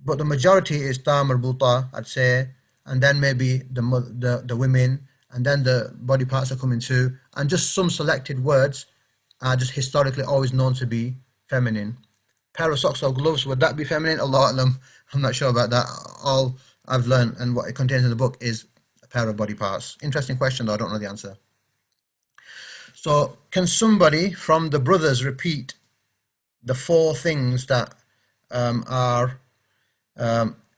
but the majority is ta marbuta, I'd say, and then maybe the women, and then the body parts are coming too, and just some selected words are just historically always known to be feminine. Pair of socks or gloves, would that be feminine? Allahu A'lam, I'm not sure about that. All I've learned and what it contains in the book is a pair of body parts. Interesting question though, I don't know the answer. So can somebody from the brothers repeat the 4 things that are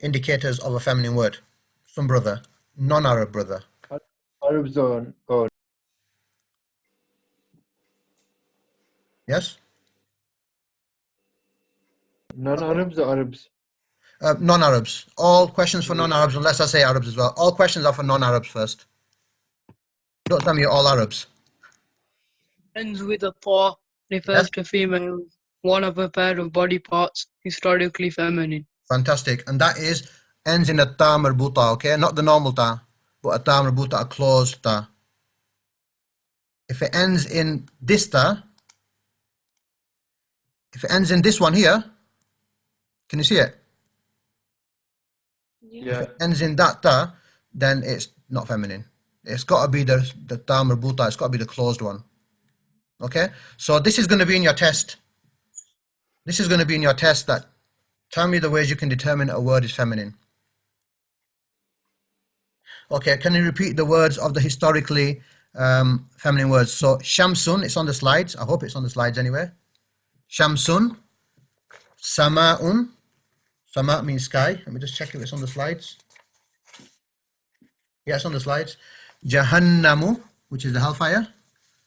indicators of a feminine word? Some brother, non-Arab brother. Arabs or Yes? non-Arabs or Arabs? Non-Arabs. All questions for non-Arabs, unless I say Arabs as well. All questions are for non-Arabs first. Don't tell me you're all Arabs. Ends with a ta, refers to female, one of a pair of body parts, historically feminine. Fantastic. And that ends in a ta marbuta, okay? Not the normal ta, but a ta marbuta, a closed ta. If it ends in this ta, if it ends in this one here, can you see it? Yeah. If it ends in that ta, then it's not feminine. It's got to be the ta marbuta, it's got to be the closed one. Okay? So this is going to be in your test. This is going to be in your test, that tell me the ways you can determine a word is feminine. Okay, can you repeat the words of the historically feminine words? So shamsun, it's on the slides. I hope it's on the slides anyway. Shamsun, Sama'un. Sama means sky. Let me just check if it's on the slides. Yeah, it's on the slides. Jahannamu, which is the hellfire.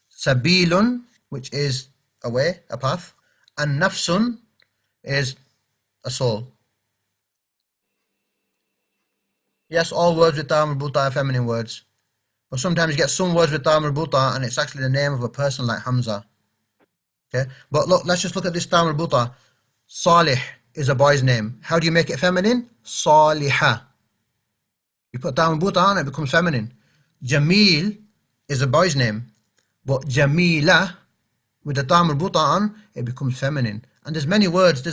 Sabilun, which is a way, a path. And nafsun is a soul. Yes, all words with ta marbuta are feminine words. But sometimes you get some words with ta marbuta and it's actually the name of a person like Hamza. Okay, but look, let's just look at this ta marbuta. Salih is a boy's name. How do you make it feminine? Saliha. You put ta marbuta on, it becomes feminine. Jamil is a boy's name. But Jamila, with the ta marbuta on, it becomes feminine. And there's many words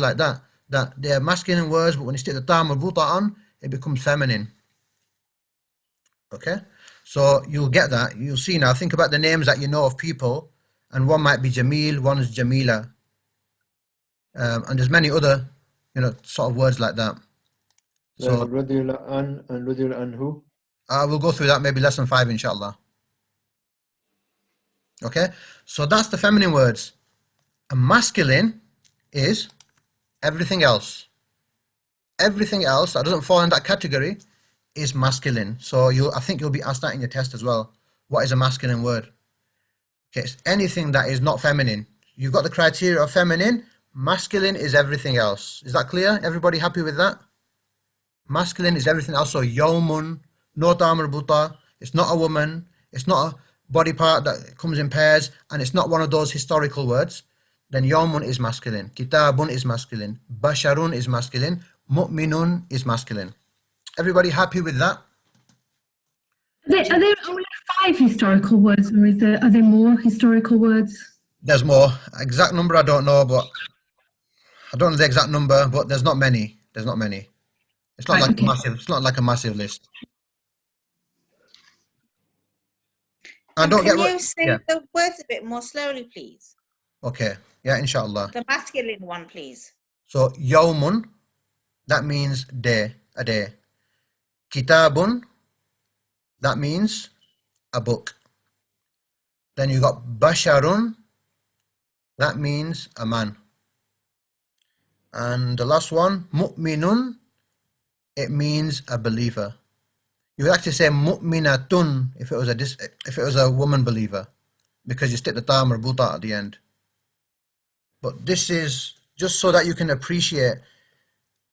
like that, that they're masculine words, but when you stick the ta marbuta on, it becomes feminine. Okay, so you'll get that. You'll see now. Think about the names that you know of people, and one might be Jamil, one is Jamila, and there's many other, sort of words like that. So Radiyallahu an and radiyallahu anhu. we'll go through that maybe lesson 5, inshallah. Okay, so that's the feminine words. A masculine is everything else. Everything else that doesn't fall in that category is masculine. So I think you'll be asked that in your test as well. What is a masculine word? Okay, it's anything that is not feminine. You've got the criteria of feminine. Masculine is everything else. Is that clear? Everybody happy with that? Masculine is everything else. So yawmun, no ta marbuta. It's not a woman. It's not a body part that comes in pairs, and it's not one of those historical words. Then yawmun is masculine. Kitabun is masculine. Basharun is masculine. Mu'minun is masculine. Everybody happy with that? Are there only 5 historical words, or are there more historical words? There's more. Exact number I don't know, but I don't know the exact number, but there's not many. There's not many. It's not like a massive. It's not like a massive list. And don't can get you say the words a bit more slowly, please? Okay. Yeah, inshallah. The masculine one, please. So yawmun, that means day, a day. Kitabun, that means a book. Then you got basharun, that means a man. And the last one, mu'minun, it means a believer. You would actually say mu'minatun if it was a woman believer, because you stick the ta marbuta at the end. But this is just so that you can appreciate.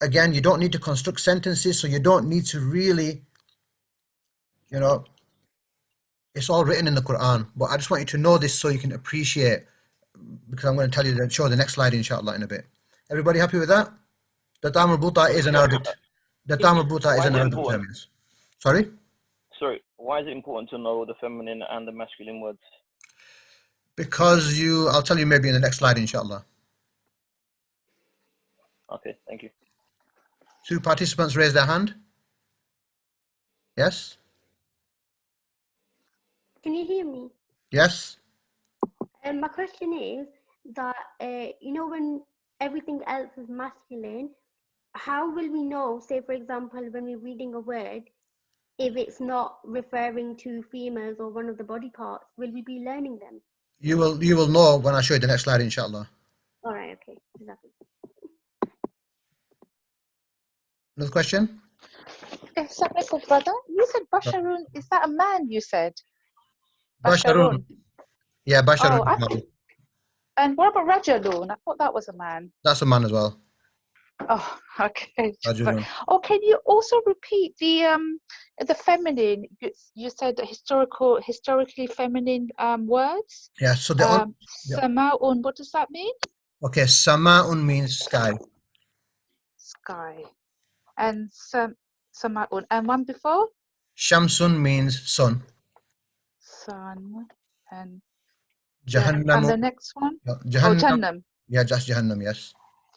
Again, you don't need to construct sentences, so you don't need to really, it's all written in the Quran. But I just want you to know this so you can appreciate, because I'm going to tell you, show the next slide, inshallah, in a bit. Everybody happy with that? The ta marbuta is an Arabic. The ta marbuta is an Arabic term. Sorry? Sorry, why is it important to know the feminine and the masculine words? Because I'll tell you maybe in the next slide, inshallah. Okay, thank you. 2 participants raise their hand. Yes? Can you hear me? Yes? My question is that, when everything else is masculine, how will we know, say for example, when we're reading a word, if it's not referring to females or one of the body parts? Will we be learning them? You will know when I show you the next slide, inshallah. All right, okay. Exactly. Another question? Assalamualaikum, brother. You said Basharun. Is that a man, you said? Basharun. Yeah, Basharun. Oh, and what about Rajulun? I thought that was a man. That's a man as well. Oh, okay. Rajulun. Oh, can you also repeat the feminine? You said historically feminine words. Yeah. So Sama'un. What does that mean? Okay, Sama'un means sky. Sky. And Sama'un. And one before? Shamsun means sun. Sun. And Jahannam. And the next one? Jahannam. Oh, Jahannam. Yeah, just Jahannam, yes.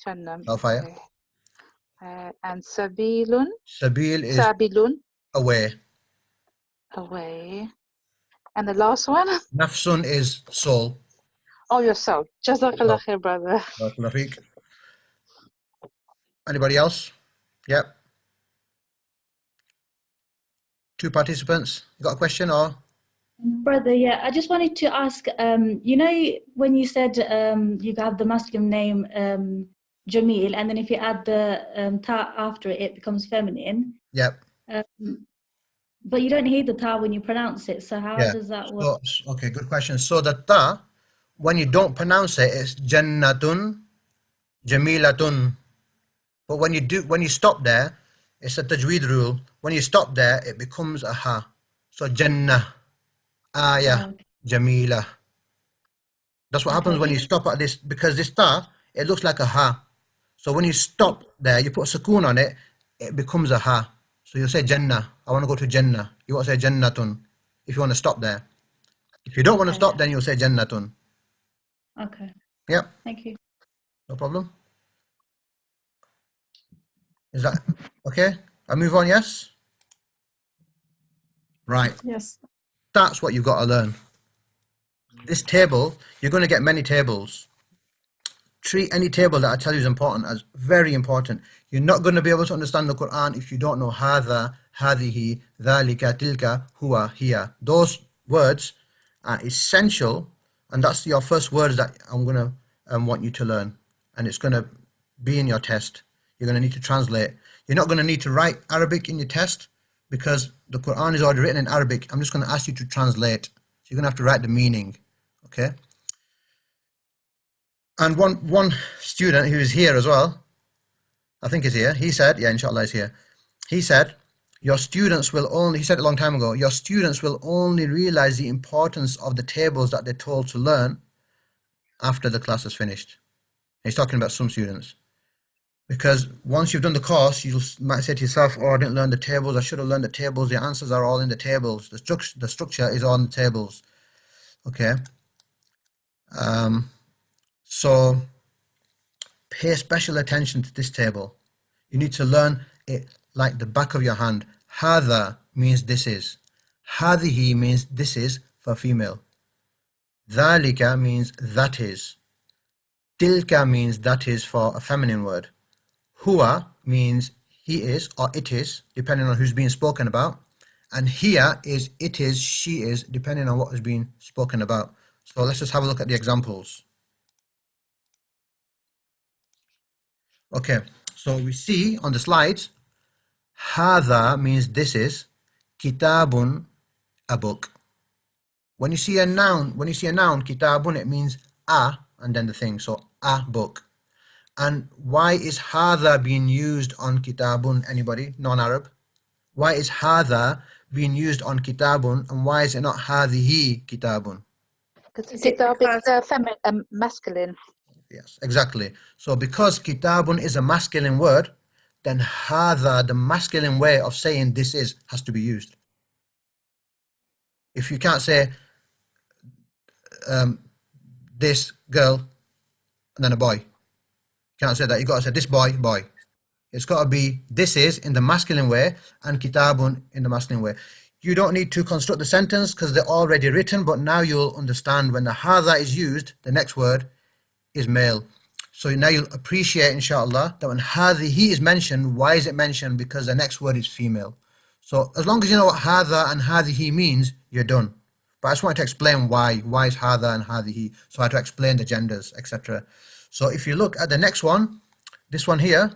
Jahannam. Hellfire. Okay. And Sabilun? Sabil is Sabilun. away. Away. And the last one? Nafsun is soul. Oh, your soul. Jazakallah khair, brother. Anybody else? Yep. 2 participants. You got a question or? Brother, yeah, I just wanted to ask, when you said you have the masculine name Jamil, and then if you add the ta after it, it becomes feminine. Yep. But you don't hear the ta when you pronounce it. So how Yeah. does that work? So, okay, good question. So the ta, when you don't pronounce it, it's jannatun, jamilatun. But when you stop there, it's a tajweed rule. When you stop there, it becomes a ha. So jannah, ayah, jamila. That's what happens when you stop at this, because this ta, it looks like a ha. So when you stop there, you put sukoon on it, it becomes a ha. So you'll say Jannah. I want to go to Jannah. You want to say Jannatun if you want to stop there. If you don't want to stop, then you'll say Jannatun. Okay. Yep. Thank you. No problem. Is that okay? I move on, yes? Right. Yes. That's what you've got to learn. This table, you're going to get many tables. Treat any table that I tell you is important as very important. You're not going to be able to understand the Quran if you don't know hadha, hadihi, dhalika, tilka, huwa, hiya. Those words are essential, and that's your first words that I'm going to want you to learn. And it's going to be in your test. You're going to need to translate. You're not going to need to write Arabic in your test because the Quran is already written in Arabic. I'm just going to ask you to translate. So you're going to have to write the meaning. Okay? And one student who is here as well, I think is here, he said, yeah, inshallah is here. He said, your students will only, he said it a long time ago, your students will only realize the importance of the tables that they're told to learn after the class is finished. He's talking about some students. Because once you've done the course, you might say to yourself, oh, I didn't learn the tables, I should have learned the tables, the answers are all in the tables, the structure is on the tables. Okay. So pay special attention to this table. You need to learn it like the back of your hand. Hadha means this is. Hadihi means this is for female. Dhalika means that is. Tilka means that is for a feminine word. Huwa means he is or it is, depending on who's being spoken about. And hiya is it is, she is, depending on what is being spoken about. So let's just have a look at the examples. Okay, so we see on the slides, hadha means this is, kitabun, a book. When you see a noun, kitabun, it means a, and then the thing, so a book. And why is hadha being used on kitabun? Anybody, non-Arab? Why is hadha being used on kitabun, and why is it not hadihi kitabun? Because kitab is masculine. Yes, exactly. So because kitabun is a masculine word, then hadha, the masculine way of saying this is, has to be used. If you can't say this girl and then a boy, you can't say that. You've got to say this boy, boy. It's got to be this is in the masculine way and kitabun in the masculine way. You don't need to construct the sentence because they're already written, but now you'll understand when the hadha is used, the next word is male. So now you'll appreciate, inshallah, that when hadihi is mentioned, why is it mentioned? Because the next word is female. So as long as you know what hadha and hadihi means, you're done. But I just wanted to explain why. Why is hadha and hadihi? So I had to explain the genders, etc. So if you look at the next one, this one here,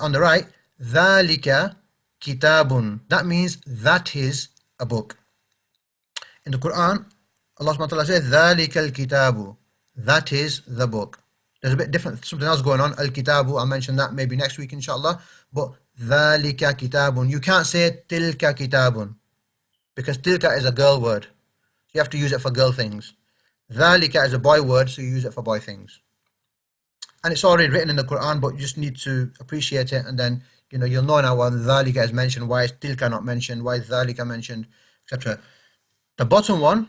on the right, dhalika kitabun. That means that is a book. In the Quran, Allah subhanahu wa ta'ala says, dhalika al-kitabu. That is the book. There's a bit different, something else going on. Al-kitabu, I'll mention that maybe next week, inshallah. But dhalika kitabun. You can't say tilka kitabun because tilka is a girl word. You have to use it for girl things. Dhalika is a boy word, so you use it for boy things. And it's already written in the Quran, but you just need to appreciate it, and then you'll know now why dhalika is mentioned, why is tilka not mentioned, why is dhalika mentioned, etc. The bottom one.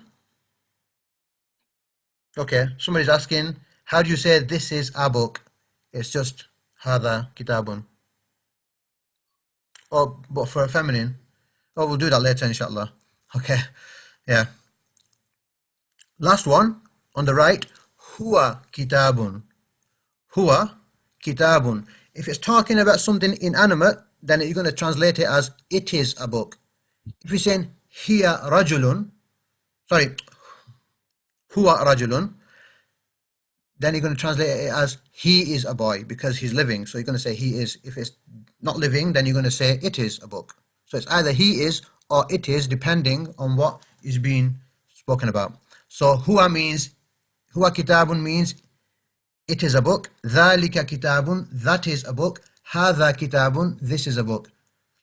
Okay, somebody's asking, how do you say this is a book? It's just hadha kitabun. Oh, but for a feminine. Oh, we'll do that later, inshallah. Okay, yeah. Last one on the right, huwa kitabun. Huwa kitabun. If it's talking about something inanimate, then you're going to translate it as it is a book. If you're saying hiya rajulun, sorry, huwa rajulun, then you're going to translate it as he is a boy because he's living. So you're going to say he is. If it's not living, then you're going to say it is a book. So it's either he is or it is, depending on what is being spoken about. So huwa means, huwa kitabun means it is a book. Dhalika kitabun, that is a book. Hadha kitabun, this is a book.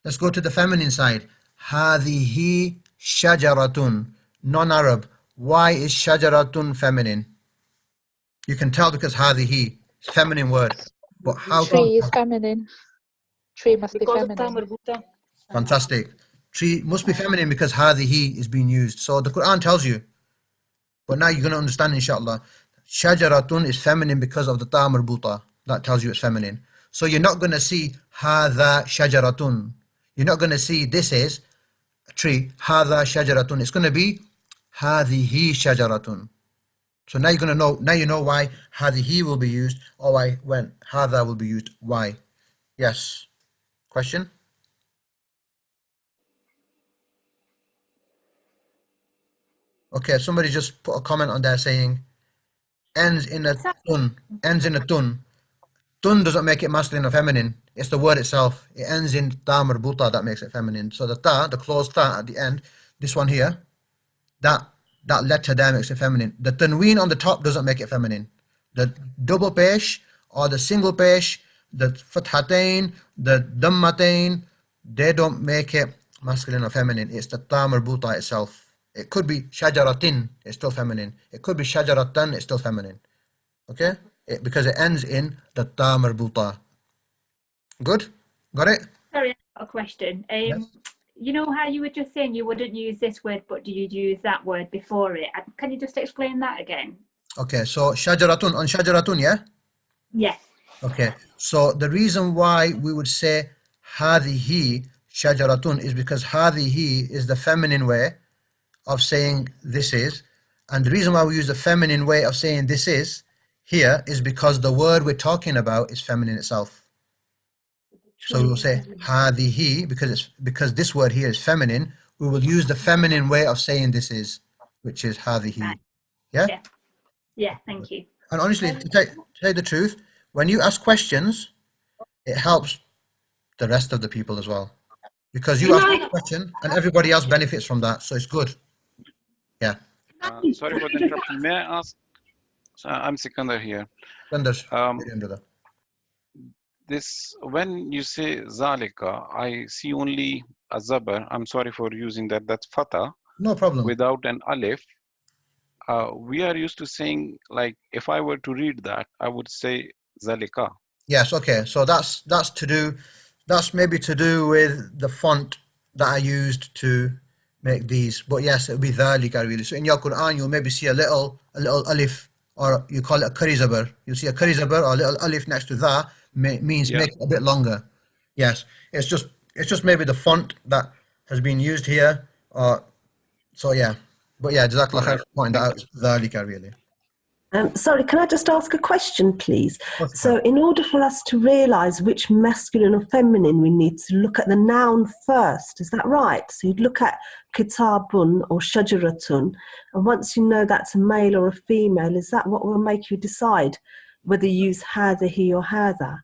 Let's go to the feminine side. Hadihi shajaratun, non-Arab. Why is shajaratun feminine? You can tell because hadihi, it's a feminine word. But how Tree is feminine. Tree must be feminine. Fantastic. Tree must be feminine because hadihi is being used. So the Quran tells you. But now you're going to understand, inshallah. Shajaratun is feminine because of the ta marbuta. That tells you it's feminine. So you're not going to see hadha shajaratun. You're not going to see this is a tree. Hadha shajaratun. It's going to be hadihi shajaratun. So now you're going to know. Now you know why hadihi will be used, or why when hadha will be used. Why? Yes. Question. Okay, somebody just put a comment on there saying ends in a tun. Ends in a tun. Tun doesn't make it masculine or feminine. It's the word itself. It ends in ta marbuta that makes it feminine. So the ta, the closed ta at the end, this one here, that letter there makes it feminine. The tanween on the top doesn't make it feminine. The double pesh or the single pesh, the fathatain, the dammatain, they don't make it masculine or feminine. It's the ta marbuta itself. It could be shajaratin, it's still feminine. It could be shajaratan, it's still feminine. Okay? Because it ends in the ta marbuta. Good? Got it? Sorry, I've got a question. You know how you were just saying you wouldn't use this word, but do you use that word before it? Can you just explain that again? Okay, so shajaratun, on shajaratun, yeah? Yes. Okay, so the reason why we would say hadihi shajaratun is because hadihi is the feminine way of saying this is, and the reason why we use the feminine way of saying this is here is because the word we're talking about is feminine itself. So we will say hadihi because this word here is feminine. We will use the feminine way of saying this is, which is hadihi. Yeah. Yeah. Thank you. And honestly, to tell you the truth, when you ask questions, it helps the rest of the people as well, because you ask a question and everybody else benefits from that. So it's good. Yeah. Sorry for the interruption. May I ask? I'm Sikandar here. This, when you say zalika, I see only a zabar. I'm sorry for using that. That's fatha. No problem. Without an alif. We are used to saying, like, if I were to read that, I would say zalika. Yes. Okay. So that's maybe to do with the font that I used to make these. But yes, it would be dhalika really. So in your Quran, you'll maybe see a little alif, or you call it a kari zabar. You see a kari zabar or a little alif next to that means make it a bit longer. Yes. It's just maybe the font that has been used here. So yeah. But yeah, Jazakallah khair for pointing that out. Dhalika really. Sorry, can I just ask a question, please? So in order for us to realise which masculine or feminine, we need to look at the noun first. Is that right? So you'd look at kitabun or shajaratun, and once you know that's a male or a female, is that what will make you decide whether you use hadihi or hadha?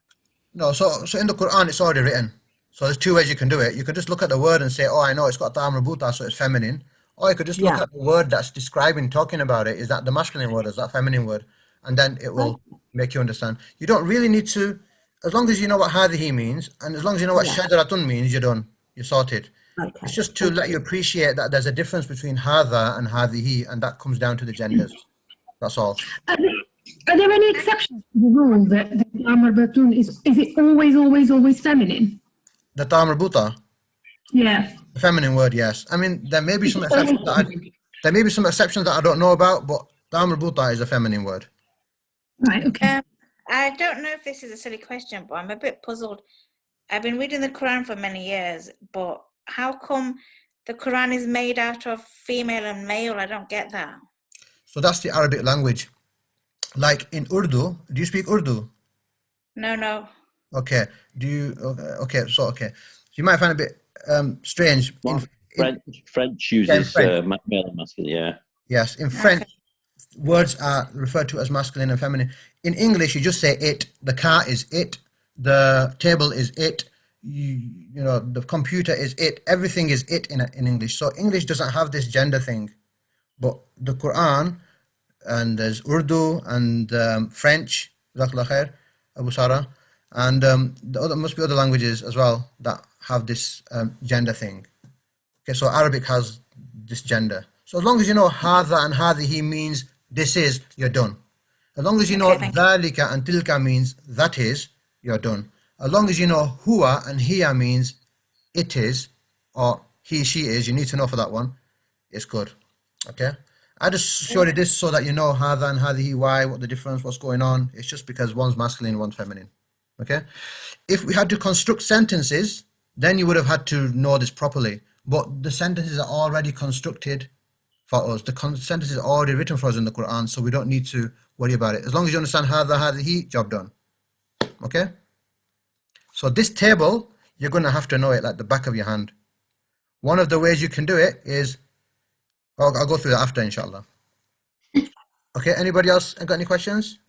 No, so in the Quran it's already written. So there's two ways you can do it. You could just look at the word and say, oh, I know it's got ta marbuta, so it's feminine. Or you could just look at the word that's describing, talking about it. Is that the masculine word? Is that feminine word? And then it will make you understand. You don't really need to, as long as you know what hadihi means, and as long as you know what shajaratun means, you're done. You're sorted. Okay. It's just to let you appreciate that there's a difference between hadha and hadihi, and that comes down to the genders. That's all. Are there any exceptions to the rule that the ta marbuta is it always feminine? The ta marbuta? Yeah. The feminine word, yes. I mean, there may be some exceptions that I don't know about, but ta marbuta is a feminine word. Right. Okay. I don't know if this is a silly question, but I'm a bit puzzled. I've been reading the Quran for many years, but how come the Quran is made out of female and male? I don't get that. So that's the Arabic language. Like in Urdu, do you speak Urdu? No. Okay. Do you? Okay. So you might find it a bit strange. French uses male and masculine. Yeah. Yes, in French, words are referred to as masculine and feminine. In English, you just say it. The car is it. The table is it. You know, the computer is it. Everything is it in English. So English doesn't have this gender thing. But the Quran, and there's Urdu and French, Jazakallah khair, Abu Sarah, and the other must be other languages as well that have this gender thing. Okay, so Arabic has this gender. So as long as you know hadha and hadihi means this is, you're done. As long as you know dhalika and tilka means that is, you're done. As long as you know huwa and hiya means it is, or he, she is, you need to know for that one, it's good. Okay? I just showed you this so that you know hadha and hadihi, why, what the difference, what's going on. It's just because one's masculine, one's feminine. Okay? If we had to construct sentences, then you would have had to know this properly. But the sentences are already constructed for us. The sentences are already written for us in the Quran, so we don't need to worry about it. As long as you understand hadha, hadihi, job done. Okay? So this table, you're going to have to know it like the back of your hand. One of the ways you can do it is, I'll go through that after, inshallah. Okay, anybody else got any questions?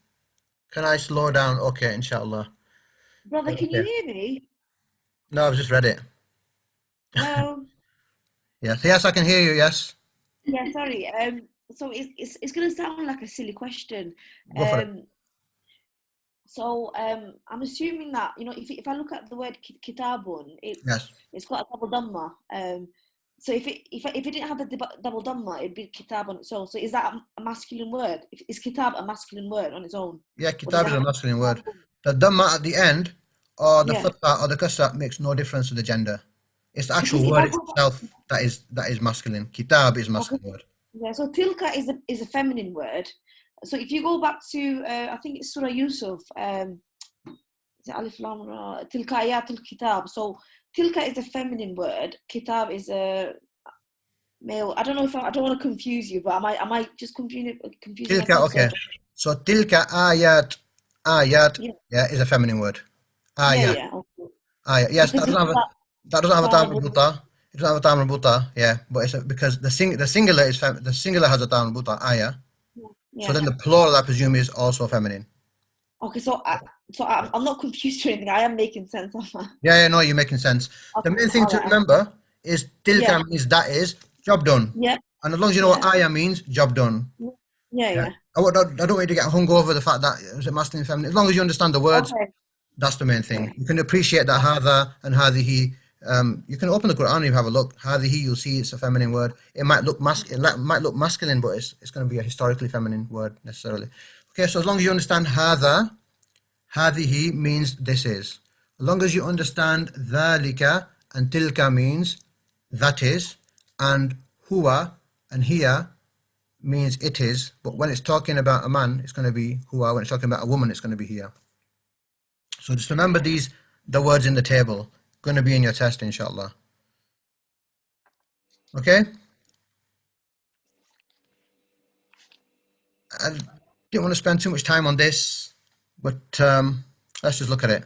Can I slow down? Okay, inshallah. Brother, can you hear me? No, I've just read it. Hello? Yes, yes, I can hear you, yes. Yeah, sorry. So it's going to sound like a silly question. Go for it. So I'm assuming that, you know, if I look at the word kitabun, it's got a double dhamma. So if it didn't have the double dhamma, it'd be kitab on its own. So is that a masculine word? Is kitab a masculine word on its own? Yeah, kitab is a masculine word. The dhamma at the end, or the fatha or the kasra, makes no difference to the gender. It's the actual word itself that is masculine. Kitab is a masculine word. Yeah, so tilka is a feminine word. So if you go back to, I think it's Surah Yusuf, Alif Lam Ra, tilka ayatul kitab. So tilka is a feminine word. Kitab is a male. I don't know if I don't want to confuse you, but am I just confusing Tilka, myself? okay. So tilka ayat is a feminine word. Ayat. Yeah. Okay. Ayat. Yes, Because that doesn't have a tam marbuta. It doesn't have a tam marbuta. Yeah, but it's because the singular is the singular has a tam marbuta. Ayah. Yeah. So then the plural, I presume, is also feminine. Okay, so I'm not confused or anything. I am making sense of that. Yeah, no, you're making sense. Okay, The main thing to remember is tilka means that is, job done. Yeah. And as long as you know what ayah means, job done. Yeah. I don't want you to get hung over the fact that is it masculine and feminine. As long as you understand the words, that's the main thing. You can appreciate that hadha and hadihi. You can open the Quran and you have a look. Hadihi, you'll see it's a feminine word. It might look masculine, but it's going to be a historically feminine word necessarily. Okay, so as long as you understand hadha, hadihi means this is. As long as you understand dhalika and tilka means that is, and huwa and hiya means it is, but when it's talking about a man, it's going to be huwa. When it's talking about a woman, it's going to be hiya. So just remember the words in the table. Going to be in your test, inshallah. Okay? I didn't want to spend too much time on this, but let's just look at it.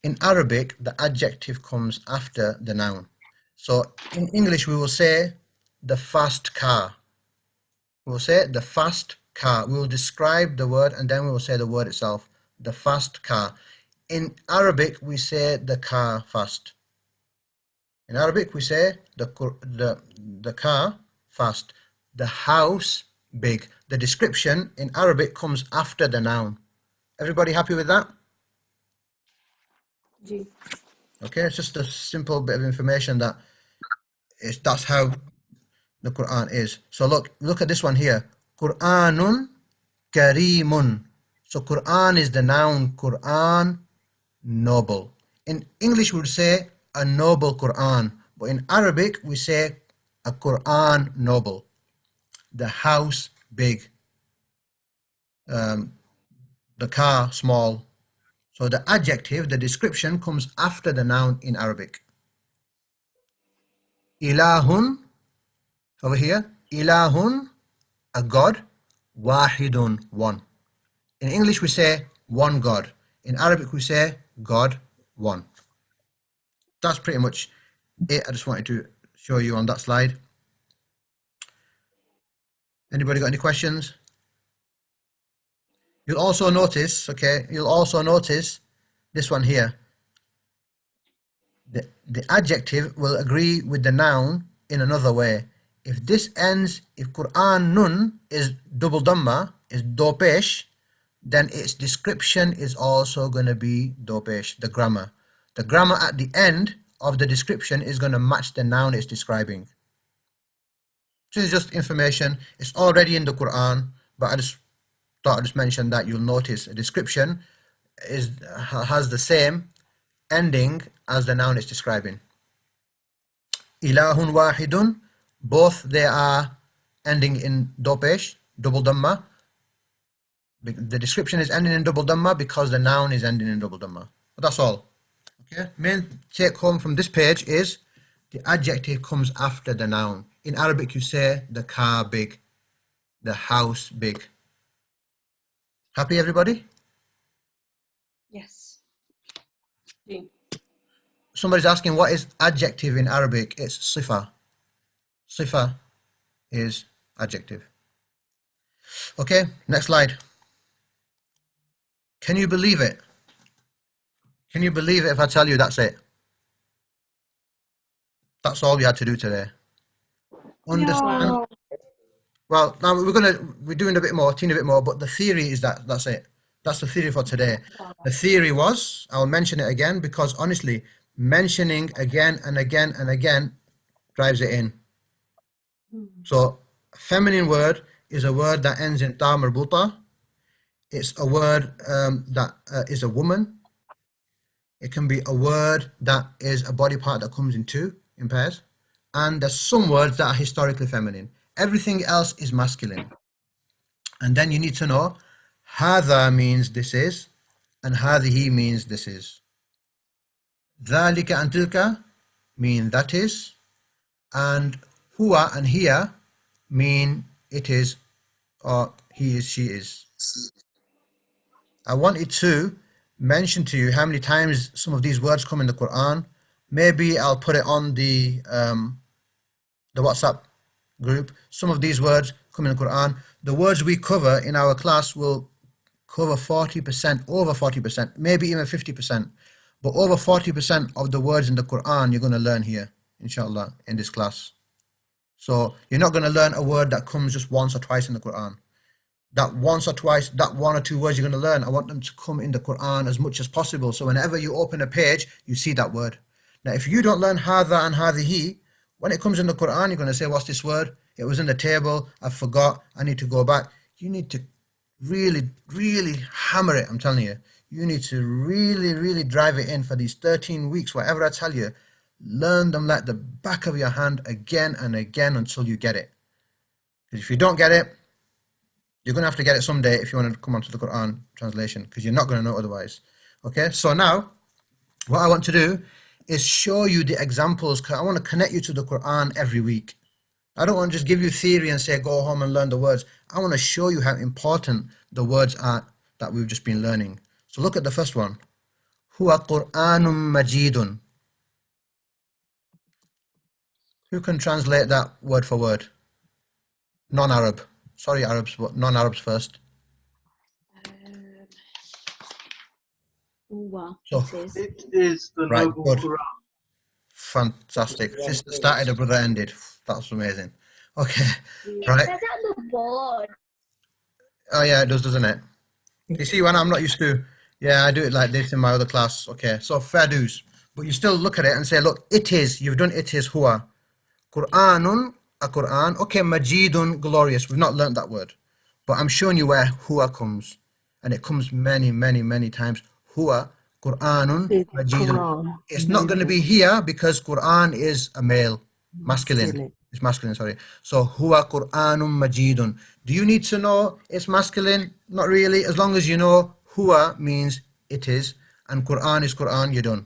In Arabic, the adjective comes after the noun. So in English, we will say the fast car. We will say the fast car. We will describe the word and then we will say the word itself. The fast car. In Arabic, we say the car fast. In Arabic, we say the car fast. The house big. The description in Arabic comes after the noun. Everybody happy with that? Okay, it's just a simple bit of information that's how the Quran is. So look at this one here. Quranun Kareemun. So Quran is the noun. Quran, noble. In English, we would say a noble Quran. But in Arabic, we say a Quran noble. The house big. The car small. So the adjective, the description, comes after the noun in Arabic. Ilahun, over here. Ilahun, a God. Wahidun, one. In English, we say one God. In Arabic, we say God, one. That's pretty much it. I just wanted to show you on that slide. Anybody got any questions? You'll also notice, okay, you'll also notice this one here. The adjective will agree with the noun in another way. If this ends, if Qur'anun is double dhamma, is do pesh, then its description is also going to be do pesh, the grammar. The grammar at the end of the description is going to match the noun it's describing. This is just information. It's already in the Quran, but I just thought I'd just mention that you'll notice a description has the same ending as the noun it's describing. Ilahun wahidun, both they are ending in dopesh, double dhamma. The description is ending in double dhamma because the noun is ending in double dhamma. But that's all. Okay. Main take home from this page is the adjective comes after the noun. In Arabic you say the car big, the house big. Happy everybody? Yes. Somebody's asking what is adjective in Arabic? It's sifa. Sifa is adjective. Okay, next slide. Can you believe it? Can you believe it if I tell you that's it? That's all we had to do today. Understand? No. Well, now we're doing a bit more, teeny bit more, but the theory is that's it. That's the theory for today. The theory was, I'll mention it again because honestly, mentioning again and again and again drives it in. So, a feminine word is a word that ends in ta marbuta. It's a word that is a woman. It can be a word that is a body part that comes in two, in pairs. And there's some words that are historically feminine. Everything else is masculine. And then you need to know, hadha means this is, and hadhihi means this is. Dhalika and tilka mean that is, and huwa and hiya mean it is, or he is, she is. I wanted to mention to you how many times some of these words come in the Quran. Maybe I'll put it on the WhatsApp group. Some of these words come in the Quran. The words we cover in our class will cover 40%, over 40%, maybe even 50%. But over 40% of the words in the Quran you're going to learn here, inshallah, in this class. So you're not going to learn a word that comes just once or twice in the Quran. That once or twice, that one or two words you're going to learn, I want them to come in the Quran as much as possible. So whenever you open a page, you see that word. Now, if you don't learn hadha and hadhihi, when it comes in the Quran, you're going to say, what's this word? It was in the table, I forgot, I need to go back. You need to really, really hammer it, I'm telling you. You need to really, really drive it in for these 13 weeks, whatever I tell you. Learn them like the back of your hand again and again until you get it. Because if you don't get it, you're going to have to get it someday if you want to come onto the Quran translation, because you're not going to know otherwise. Okay, so now what I want to do is show you the examples. I want to connect you to the Quran every week. I don't want to just give you theory and say go home and learn the words. I want to show you how important the words are that we've just been learning. So look at the first one. Huwa Qur'anun Majidun. Who can translate that word for word? Non-Arab. Sorry, Arabs, but non-Arabs first. So, it is the right, noble good. Quran. Fantastic. Sister started, a brother ended. That's amazing. Okay, right. That's on the board. Oh yeah, it does, doesn't it? You see, when I'm not used to, yeah, I do it like this in my other class. Okay, so fair dues. But you still look at it and say, look, it is, you've done it is huwa. Qur'anun, a Qur'an. Okay, Majidun, glorious. We've not learnt that word. But I'm showing you where huwa comes. And it comes many, many, many times. Huwa, Qur'anun, Majidun. It's not going to be here because Qur'an is a male, masculine. It's masculine, sorry. So, huwa Qur'anun Majidun. Do you need to know it's masculine? Not really. As long as you know huwa means it is, and Qur'an is Qur'an, you're done.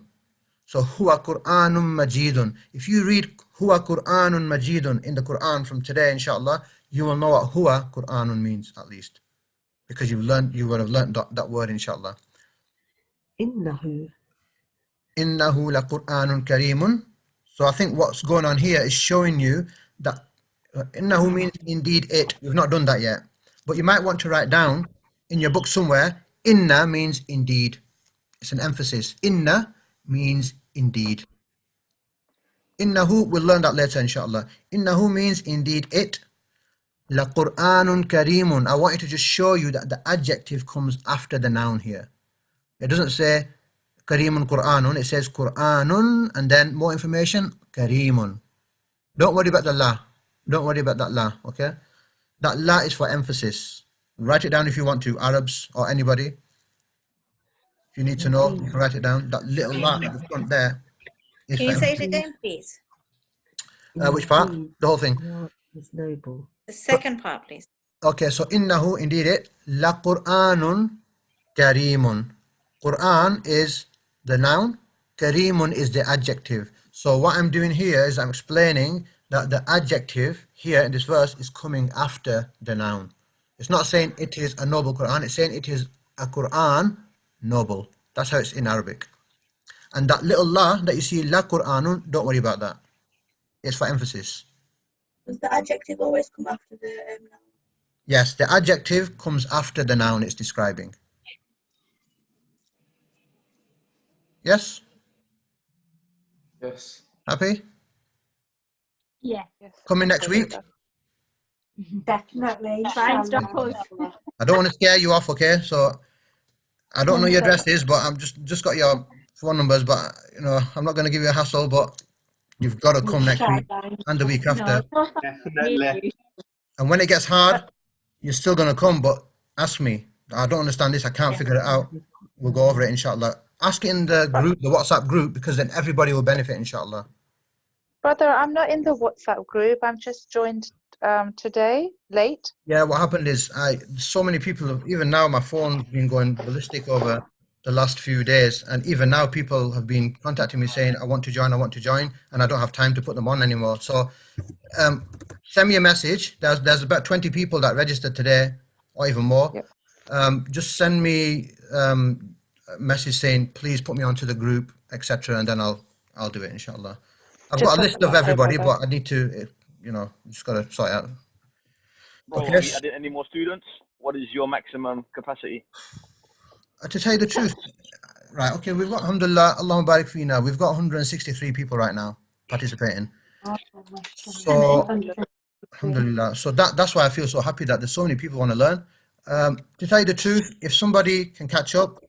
So, huwa Qur'anun Majidun. If you read huwa Qur'anun Majidun in the Qur'an from today, inshallah, you will know what huwa Qur'anun means at least. Because you would have learned that word, inshallah. Innahu. Innahu la Qur'anun Kareemun. So I think what's going on here is showing you that innahu means indeed it. We've not done that yet. But you might want to write down in your book somewhere, inna means indeed. It's an emphasis. Inna means indeed. Innahu, we'll learn that later, inshallah. Innahu means indeed it. La Qur'anun Kareemun. I want you to just show you that the adjective comes after the noun here. It doesn't say Kareemun Qur'anun. It says Qur'anun and then more information, Kareemun. Don't worry about the la. Don't worry about that la, okay? That la is for emphasis. Write it down if you want to, Arabs or anybody. If you need to know, you can write it down. That little la at the front there is Can for you say it emphasis. again, please? Which part? The whole thing. The second part, please. Okay, so innahu, indeed it, la Qur'anun Kareemun. Qur'an is the noun, Kareemun is the adjective. So what I'm doing here is I'm explaining that the adjective here in this verse is coming after the noun. It's not saying it is a noble Qur'an, it's saying it is a Qur'an noble. That's how it's in Arabic. And that little la that you see, la Qur'anun, don't worry about that. It's for emphasis. Does the adjective always come after the noun? Yes, the adjective comes after the noun it's describing. Yes? Yes. Happy? Yeah. Coming next week? Definitely. Fine, inshallah. stop us. I don't want to scare you off, okay? So I don't know your addresses, but I'm just got your phone numbers, but you know, I'm not going to give you a hassle, but you've got to come next week and the week after. Definitely. And when it gets hard, you're still going to come, but ask me. I don't understand this. I can't figure it out. We'll go over it, inshallah. Ask it in the group, the WhatsApp group, because then everybody will benefit, inshallah. Brother, I'm not in the WhatsApp group. I'm just joined today, late. Yeah, what happened is so many people, even now my phone's been going ballistic over the last few days, and even now people have been contacting me saying, I want to join, and I don't have time to put them on anymore. So send me a message. There's about 20 people that registered today, or even more. Just send me a message saying, please put me onto the group, etc., and then I'll do it, inshallah. I've got a list of everybody, but I need to, you know, just got to sort it out. Bro, Okay. have you added any more students? What is your maximum capacity? To tell you the truth, right, okay, we've got, alhamdulillah, Allahumma barik fina, we've got 163 people right now participating. So, alhamdulillah, so that's why I feel so happy that there's so many people want to learn. To tell you the truth, if somebody can catch up,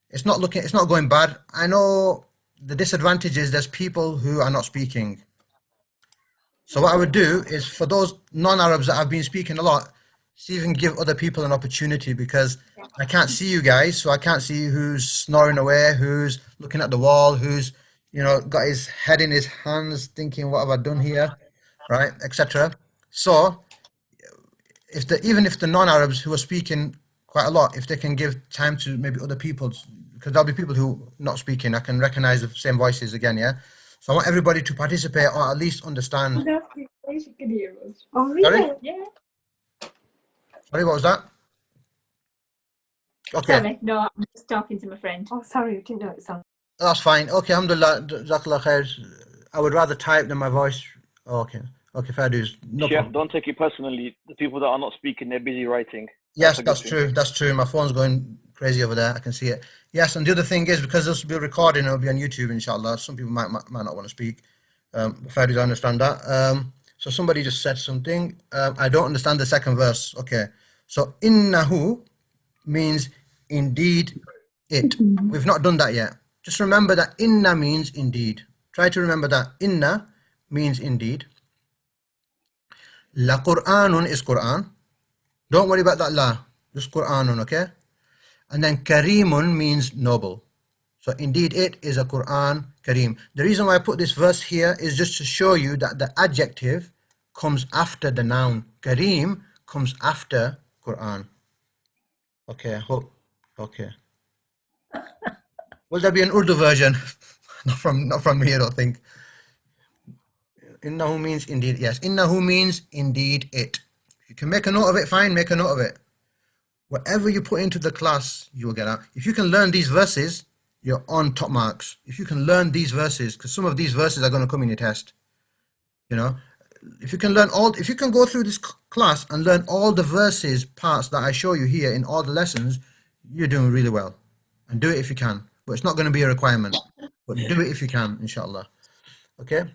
it's not going bad. I know the disadvantage is there's people who are not speaking. So what I would do is, for those non-Arabs that have been speaking a lot, see if you can give other people an opportunity, because I can't see you guys, so I can't see who's snoring away, who's looking at the wall, who's, you know, got his head in his hands thinking, what have I done here, right, etc. So even if the non-Arabs who are speaking quite a lot, if they can give time to maybe other people, because there'll be people who are not speaking, I can recognize the same voices again, yeah? So I want everybody to participate or at least understand. Oh, really? Sorry? Yeah. Sorry, what was that? Okay. Sorry, no, I'm just talking to my friend. Oh, sorry, I didn't know it was on. That's fine. Okay, alhamdulillah, jazakallah khair. I would rather type than my voice. Oh, okay. Okay, fair dues. No Chef, problem. don't take it personally. The people that are not speaking, they're busy writing. Yes, a good that's thing. true. That's true. My phone's going crazy over there. I can see it. Yes, and the other thing is, because this will be recording, it'll be on YouTube, inshallah. Some people might not want to speak. Fair dues, I understand that. So somebody just said something. I don't understand the second verse. Okay. So innahu means indeed it. We've not done that yet. Just remember that inna means indeed. Try to remember that inna means indeed. La Qur'anun is Qur'an. Don't worry about that la. Just Qur'anun, okay? And then Kareemun means noble. So indeed it is a Qur'an Kareem. The reason why I put this verse here is just to show you that the adjective comes after the noun. Kareem comes after Qur'an. Okay, I hope. Okay. Will there be an Urdu version? not from me, I don't think. Innahu means indeed, yes. Innahu means indeed it. If you can make a note of it, fine, make a note of it. Whatever you put into the class, you will get out. If you can learn these verses, you're on top marks. If you can learn these verses, because some of these verses are going to come in your test. You know, if you can learn all, if you can go through this class and learn all the verses parts that I show you here in all the lessons, you're doing really well. And do it if you can, but it's not going to be a requirement, but do it if you can, inshallah. Okay,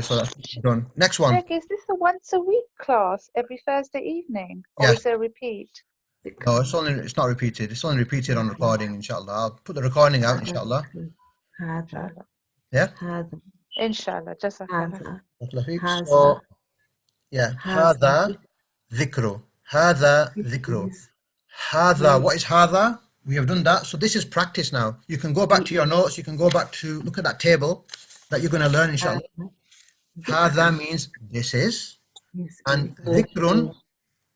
so that's done. Next one. Sheikh, is this a once a week class every Thursday evening, or Yes. is there a repeat? No, it's not repeated. It's only repeated on recording, inshallah. I'll put the recording out, inshallah. Yeah. Inshallah, jazakallah. So, yeah, هذا ذكر. هذا ذكر. هذا, what is هذا? We have done that. So this is practice now. You can go back to your notes. You can go back to look at that table that you're going to learn, inshallah. هذا means this is, and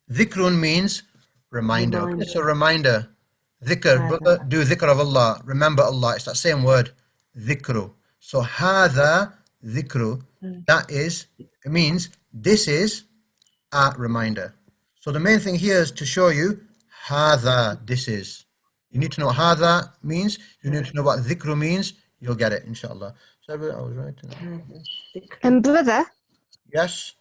ذكر means reminder. It's a reminder. Dhikr, brother, do dhikr of Allah. Remember Allah. It's that same word, dhikru. So هذا ذكر, that is, it means this is a reminder. So the main thing here is to show you هذا, this is. You need to know what هذا means. You need to know what dhikru means. You'll get it, inshallah. So I was right. Brother, Yes.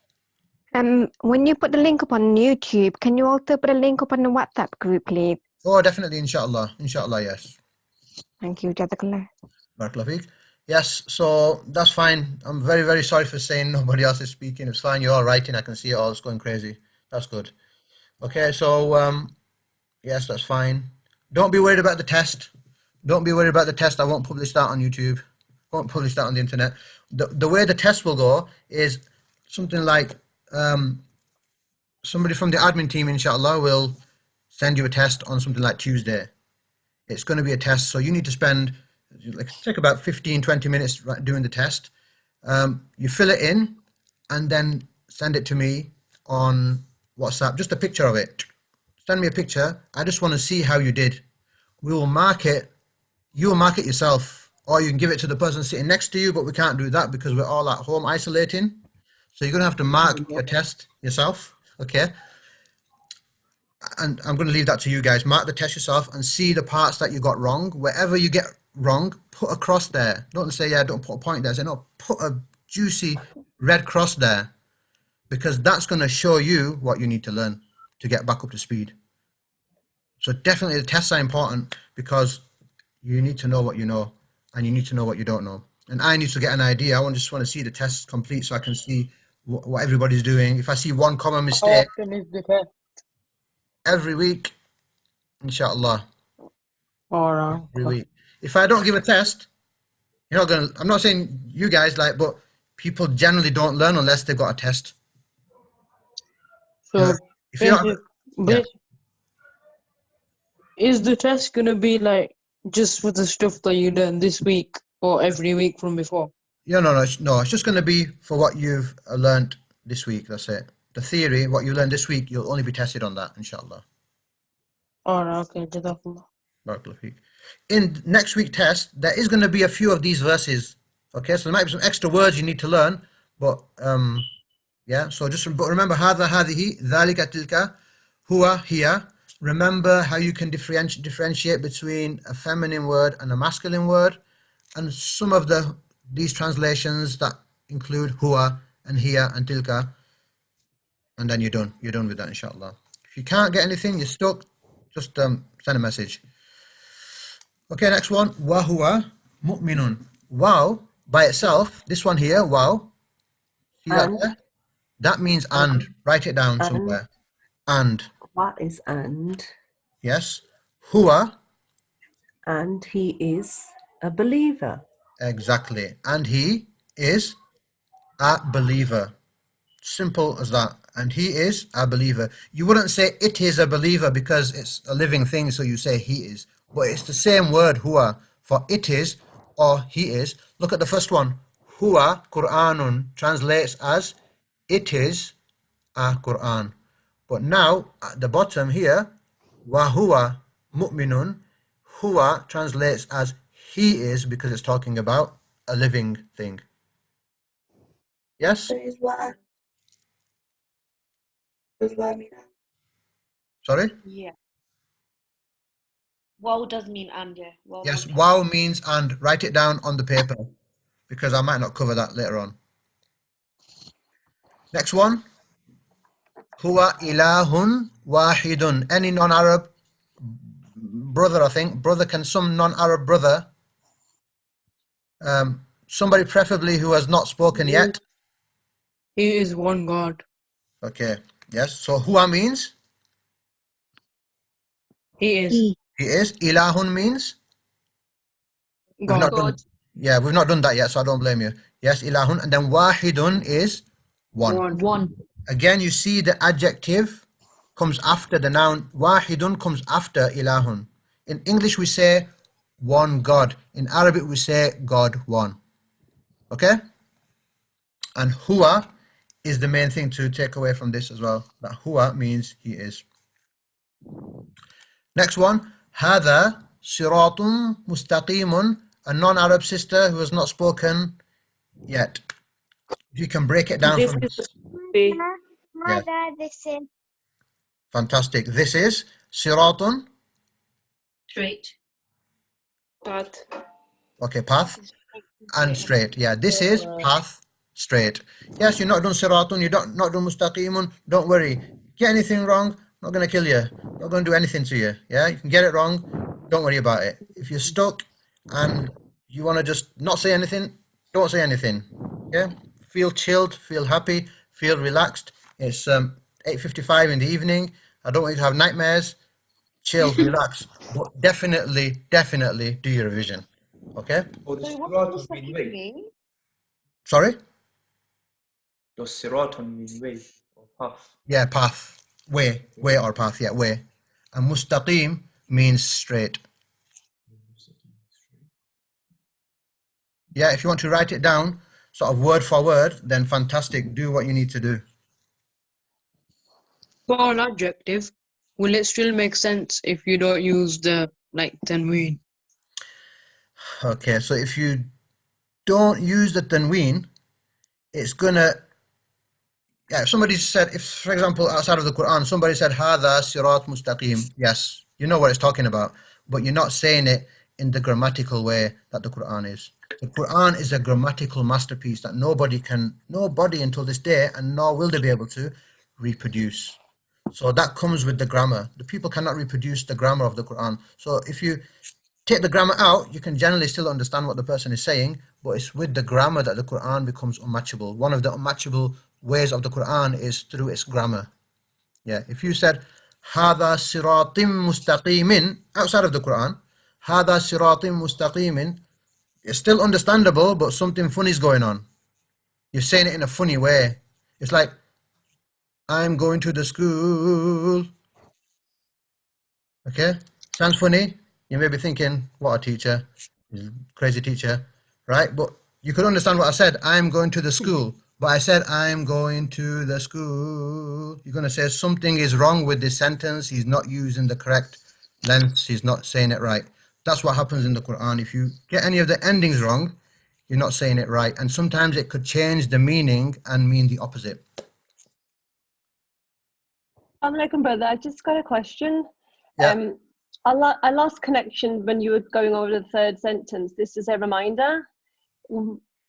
when you put the link up on YouTube, can you also put a link up on the WhatsApp group, please? Oh, definitely, inshallah. Inshallah, yes. Thank you, Jazakallah. Barakallahu feek. Yes, so that's fine. I'm very, very sorry for saying nobody else is speaking. It's fine. You're all writing. I can see it all. It's going crazy. That's good. Okay, so yes, that's fine. Don't be worried about the test. Don't be worried about the test. I won't publish that on YouTube. Won't publish that on the internet. The way the test will go is something like somebody from the admin team, inshallah, will send you a test on something like Tuesday. It's going to be a test, so you need to spend, like, take about 15-20 minutes doing the test. You fill it in and then send it to me on WhatsApp, just a picture of it. Send me a picture. I just want to see how you did. We will mark it. You will mark it yourself, or you can give it to the person sitting next to you, but we can't do that because we're all at home isolating. So you're going to have to mark your test yourself, okay? And I'm going to leave that to you guys. Mark the test yourself and see the parts that you got wrong. Wherever you get wrong, put a cross there. Don't say, yeah, don't put a point there. Say, no, put a juicy red cross there, because that's going to show you what you need to learn to get back up to speed. So definitely the tests are important because you need to know what you know and you need to know what you don't know. And I need to get an idea. I just want to see the tests complete so I can see what everybody's doing. If I see one common mistake, How often is the test? every week, inshallah. All right. Every week. If I don't give a test, you're not gonna. I'm not saying you guys but people generally don't learn unless they've got a test. So if you don't, is the test gonna be like just for the stuff that you done this week or every week from before? Yeah, no. It's just going to be for what you've learned this week. That's it. The theory, what you learned this week, you'll only be tested on that, inshallah. All right. Okay. Jazakallah. Barakallahu feek. In next week's test, there is going to be a few of these verses. Okay, so there might be some extra words you need to learn, but yeah. So but remember, هذا هذه ذلك تلك هو هي. Remember how you can differentiate between a feminine word and a masculine word, and some of these translations that include huwa and hiya and tilka, and then you're done. You're done with that, inshallah. If you can't get anything, you're stuck, just send a message. Okay, next one. Wa huwa mu'minun. Wow, by itself, this one here, wow. See that there? That means and. Write it down somewhere. And. What is and? Yes. Huwa. And he is a believer. Exactly. And he is a believer. Simple as that. And he is a believer. You wouldn't say it is a believer because it's a living thing, so you say he is. But it's the same word, huwa, for it is or he is. Look at the first one. Huwa Qur'anun translates as it is a Qur'an. But now at the bottom here, wa huwa mu'minun, huwa translates as he is because it's talking about a living thing. Yes? So is what? Does what mean? Sorry? Yeah. Wow does mean and, yeah. Wow Yes, means wow means and. Write it down on the paper because I might not cover that later on. Next one. Huwa ilahun wahidun. Any non-Arab brother, I think. Brother, can some non-Arab brother, somebody preferably who has not spoken yet. He is one God. Okay, yes. So huwa means? He is. He is. Ilahun means? God. We've not done that yet, so I don't blame you. Yes, ilahun. And then wahidun is one. One. Again, you see the adjective comes after the noun. Wahidun comes after ilahun. In English, we say one God. In Arabic, we say God one. Okay? And huwa is the main thing to take away from this as well. That huwa means he is. Next one. Hada siratun mustaqimun. A non-Arab sister who has not spoken yet. You can break it down from yes. This is Fantastic. This is siratun. Straight. Path. Okay, path and straight. Yeah, this is path, straight. Yes, you're not done siratun, you're not done mustaqimun. Don't worry. Get anything wrong, not going to kill you. Not going to do anything to you. Yeah, you can get it wrong. Don't worry about it. If you're stuck and you want to just not say anything, don't say anything. Yeah, feel chilled, feel happy, feel relaxed. It's 8:55 in the evening. I don't want you to have nightmares. Chill, relax, but definitely do your revision. Okay? Sorry? Does siratun mean way or path? Yeah, path. Way or path, yeah, way. And mustaqim means straight. Yeah, if you want to write it down, sort of word for word, then fantastic. Do what you need to do. For an adjective, will it still make sense if you don't use the tanween? Okay, so if you don't use the tanween, it's gonna. Yeah, somebody said, if for example outside of the Quran, somebody said "Hada sirat mustaqim." Yes, you know what it's talking about, but you're not saying it in the grammatical way that the Quran is. The Quran is a grammatical masterpiece that nobody until this day, and nor will they be able to reproduce. So that comes with the grammar. The people cannot reproduce the grammar of the Quran. So if you take the grammar out, you can generally still understand what the person is saying, but it's with the grammar that the Quran becomes unmatchable. One of the unmatchable ways of the Quran is through its grammar. Yeah, if you said "Hada siratim mustaqimin" outside of the Quran, "Hada siratim mustaqimin," it's still understandable, but something funny is going on. You're saying it in a funny way. It's like, "I'm going to the school." Okay, sounds funny. You may be thinking, what a teacher, crazy teacher, right? But you could understand what I said. I'm going to the school. But I said, I'm going to the school. You're going to say something is wrong with this sentence. He's not using the correct lengths. He's not saying it right. That's what happens in the Quran. If you get any of the endings wrong, you're not saying it right. And sometimes it could change the meaning and mean the opposite. Assalamualaikum, brother. I just got a question. Yeah. I lost connection when you were going over the third sentence. This is a reminder.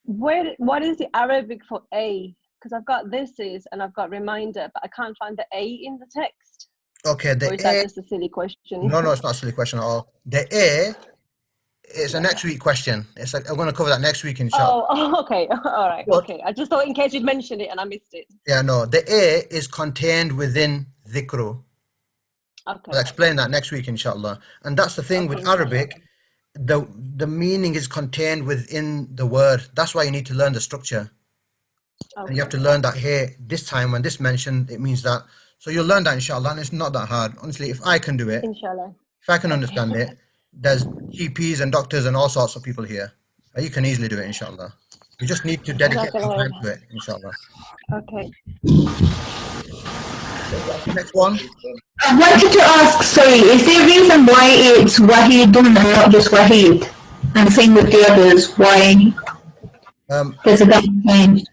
What is the Arabic for a? Because I've got this is and I've got reminder, but I can't find the a in the text. Okay, the or is that just a silly question? No, it's not a silly question at all. The a is a next week question. It's like I'm going to cover that next week, inshallah. Oh, okay. All right. Okay. I just thought in case you'd mentioned it and I missed it. Yeah, no. The a is contained within dhikru. Okay. I'll explain that next week, inshallah. And that's the thing with Arabic. The meaning is contained within the word. That's why you need to learn the structure. Okay. And you have to learn that here, this time when this mentioned, it means that. So you'll learn that, inshallah, and it's not that hard. Honestly, if I can do it, inshallah, if I can understand it, there's GPs and doctors and all sorts of people here. You can easily do it, inshallah. You just need to dedicate some time to it, inshallah. Okay. Next one. I wanted to ask, sorry, is there a reason why it's Wahidun and not just Wahid? And same with the others, why there's a double change?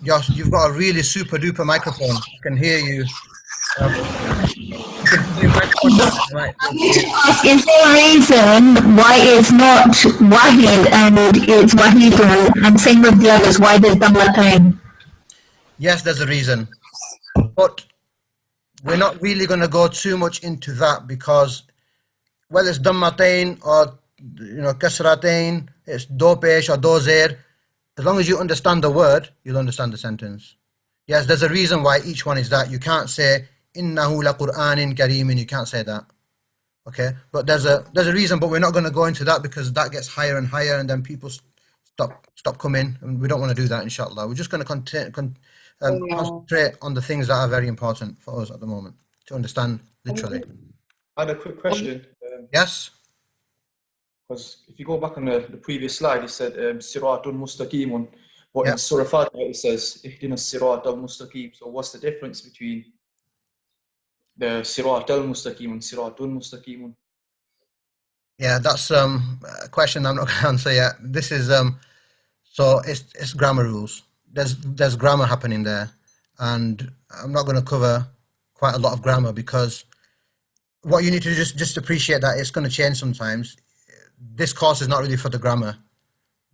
Josh, you've got a really super duper microphone. I can hear you. Right. Is there a reason why it's not Wahid and it's Wahidun, and same with the others, why there's double time? Yes, there's a reason. But we're not really going to go too much into that because whether it's dammatain or kasratain, it's do pesh or do zer, as long as you understand the word, you'll understand the sentence. Yes, there's a reason why each one is that. You can't say innahu la Qur'anin kareemin. You can't say that. Okay, but there's a reason, but we're not going to go into that because that gets higher and higher, and then people stop coming, and we don't want to do that. Inshallah, we're just going to concentrate on the things that are very important for us at the moment to understand literally. I had a quick question. Yes. Because if you go back on the previous slide, it said Siratul Mustaqimun, but in Surah Fatiha it says Ihdina Siratul Mustaqim. So what's the difference between the Siratul Mustaqim and Siratul Mustaqimun? Yeah, that's a question I'm not going to answer yet. This is so it's grammar rules. There's grammar happening there, and I'm not going to cover quite a lot of grammar because what you need to just appreciate that it's going to change sometimes. This course is not really for the grammar,